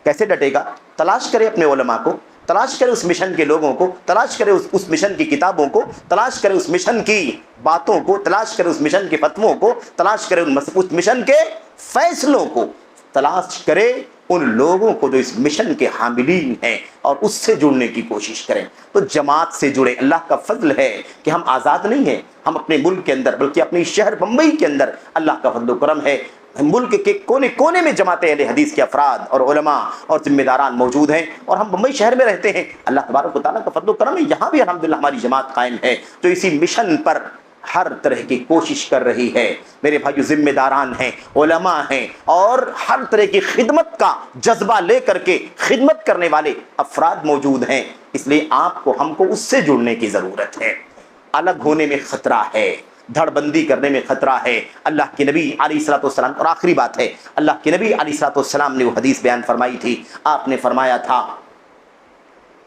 کیسے ڈٹے گا؟ تلاش کرے اپنے علماء کو، تلاش کرے اس مشن کے لوگوں کو، تلاش کرے اس مشن کی کتابوں کو، تلاش کرے اس مشن کی باتوں کو، تلاش کرے اس مشن کے فتووں کو، تلاش کرے اس مشن کے فیصلوں کو، تلاش کرے ان لوگوں کو جو اس مشن کے حاملین ہیں، اور اس سے جڑنے کی کوشش کریں۔ تو جماعت سے جڑے۔ اللہ کا فضل ہے کہ ہم آزاد نہیں ہیں، ہم اپنے ملک کے اندر، بلکہ اپنی شہر بمبئی کے اندر اللہ کا فضل و کرم ہے، ملک کے کونے کونے میں جماعت اہل حدیث کے افراد اور علماء اور ذمہ داران موجود ہیں، اور ہم بمبئی شہر میں رہتے ہیں۔ اللہ تبارک و تعالیٰ کا فضل و کرم ہے، یہاں بھی الحمدللہ ہماری جماعت قائم ہے، تو اسی مشن پر ہر طرح کی کوشش کر رہی ہے۔ میرے بھائیو، ذمہ داران ہیں، علماء ہیں، اور ہر طرح کی خدمت کا جذبہ لے کر کے خدمت کرنے والے افراد موجود ہیں، اس لیے آپ کو، ہم کو اس سے جڑنے کی ضرورت ہے۔ الگ ہونے میں خطرہ ہے، دھڑ بندی کرنے میں خطرہ ہے۔ اللہ کے نبی علیہ الصلوۃ والسلام، اور آخری بات ہے، اللہ کے نبی علیہ الصلوۃ والسلام نے وہ حدیث بیان فرمائی تھی، آپ نے فرمایا تھا،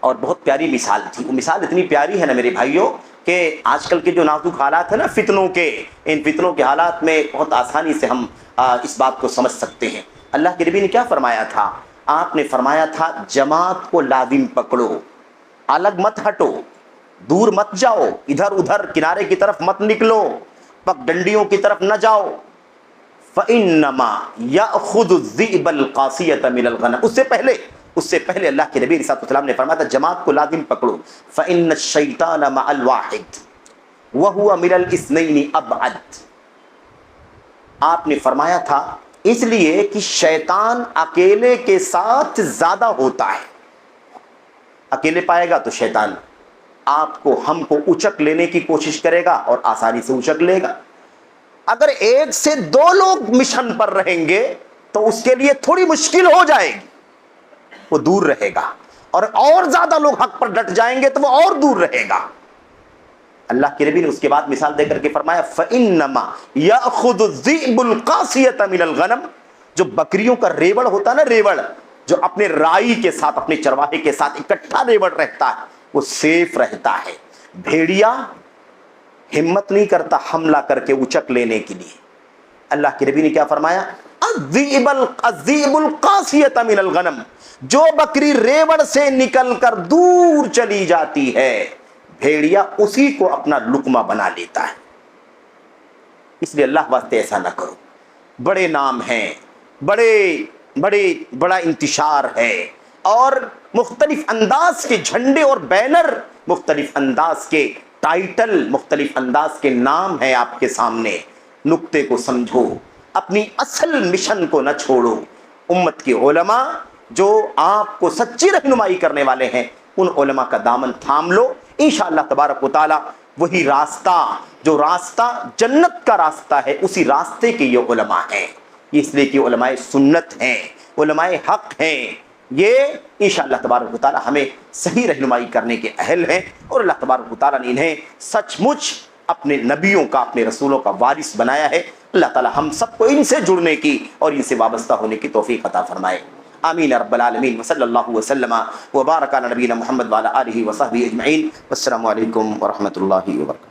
اور بہت پیاری مثال تھی، وہ مثال اتنی پیاری ہے نا میرے بھائیوں، کہ آج کل کے جو نازک حالات ہیں نا فتنوں کے، ان فتنوں کے حالات میں بہت آسانی سے ہم اس بات کو سمجھ سکتے ہیں۔ اللہ کے نبی نے کیا فرمایا تھا؟ آپ نے فرمایا تھا جماعت کو لازم پکڑو، الگ مت ہٹو، دور مت جاؤ، ادھر ادھر کنارے کی طرف مت نکلو، پگ ڈنڈیوں کی طرف نہ جاؤ۔ فَإِنَّمَا يَأْخُذُ الذِّئْبَ الْقَاسِيَةَ مِنَ الْغَنَمِ، اس سے پہلے اللہ کے نبی صلی اللہ علیہ وسلم نے فرمایا تھا جماعت کو لازم پکڑو۔ فَإِنَّ الشَّيْطَانَ مَعَ الْوَاحِدِ وَهُوَ مِنَ الْإِثْنَيْنِ أَبْعَدُ، آپ نے فرمایا تھا اس لیے کہ شیطان اکیلے کے ساتھ زیادہ ہوتا ہے، اکیلے پائے گا تو شیطان آپ کو، ہم کو اچک لینے کی کوشش کرے گا اور آسانی سے اچک لے گا۔ اگر ایک سے دو لوگ مشن پر رہیں گے تو اس کے لیے تھوڑی مشکل ہو جائے گی، وہ دور رہے گا، اور زیادہ لوگ حق پر ڈٹ جائیں گے تو وہ اور دور رہے گا۔ اللہ کے نبی نے اس کے بعد مثال دے کر کے فرمایا فَإِنَّمَا يَأْخُذُ الذِّئْبُ الْقَاسِيَةَ مِنَ الْغَنَمِ، جو بکریوں کا ریوڑ ہوتا ہے نا، ریوڑ جو اپنے رائی کے ساتھ، اپنے چرواہے کے ساتھ اکٹھا ریوڑ رہتا ہے، وہ سیف رہتا ہے۔ بھیڑیا ہمت نہیں کرتا حملہ کر کے اچک لینے کے لیے۔ اللہ کے نبی نے کیا فرمایا؟ الذِّئْبُ الْقَاسِيَةَ مِنَ الْغَنَمِ، جو بکری ریوڑ سے نکل کر دور چلی جاتی ہے، بھیڑیا اسی کو اپنا لقمہ بنا لیتا ہے۔ اس لیے اللہ واسطے ایسا نہ کرو۔ بڑے نام ہیں، بڑا انتشار ہے، اور مختلف انداز کے جھنڈے اور بینر، مختلف انداز کے ٹائٹل، مختلف انداز کے نام ہیں آپ کے سامنے۔ نقطے کو سمجھو، اپنی اصل مشن کو نہ چھوڑو۔ امت کے علماء جو آپ کو سچی رہنمائی کرنے والے ہیں، ان علماء کا دامن تھام لو، انشاءاللہ تبارک و تعالی وہی راستہ جو راستہ جنت کا راستہ ہے، اسی راستے کے یہ علماء ہیں. اس لیے کہ علماء سنت ہیں، علماء حق ہیں. یہ انشاءاللہ تبارک و تعالی ہمیں صحیح رہنمائی کرنے کے اہل ہیں، اور اللہ تبارک و تعالی نے انہیں سچ مچ اپنے نبیوں کا، اپنے رسولوں کا وارث بنایا ہے. اللہ تعالی ہم سب کو ان سے جڑنے کی اور ان سے وابستہ ہونے کی توفیق عطا فرمائے. آمین رب العالمین. وصلی اللہ وسلم وبارک علی نبینا محمد وعلی آلہ وصحبہ اجمعین. والسلام علیکم ورحمۃ اللہ وبرکاتہ.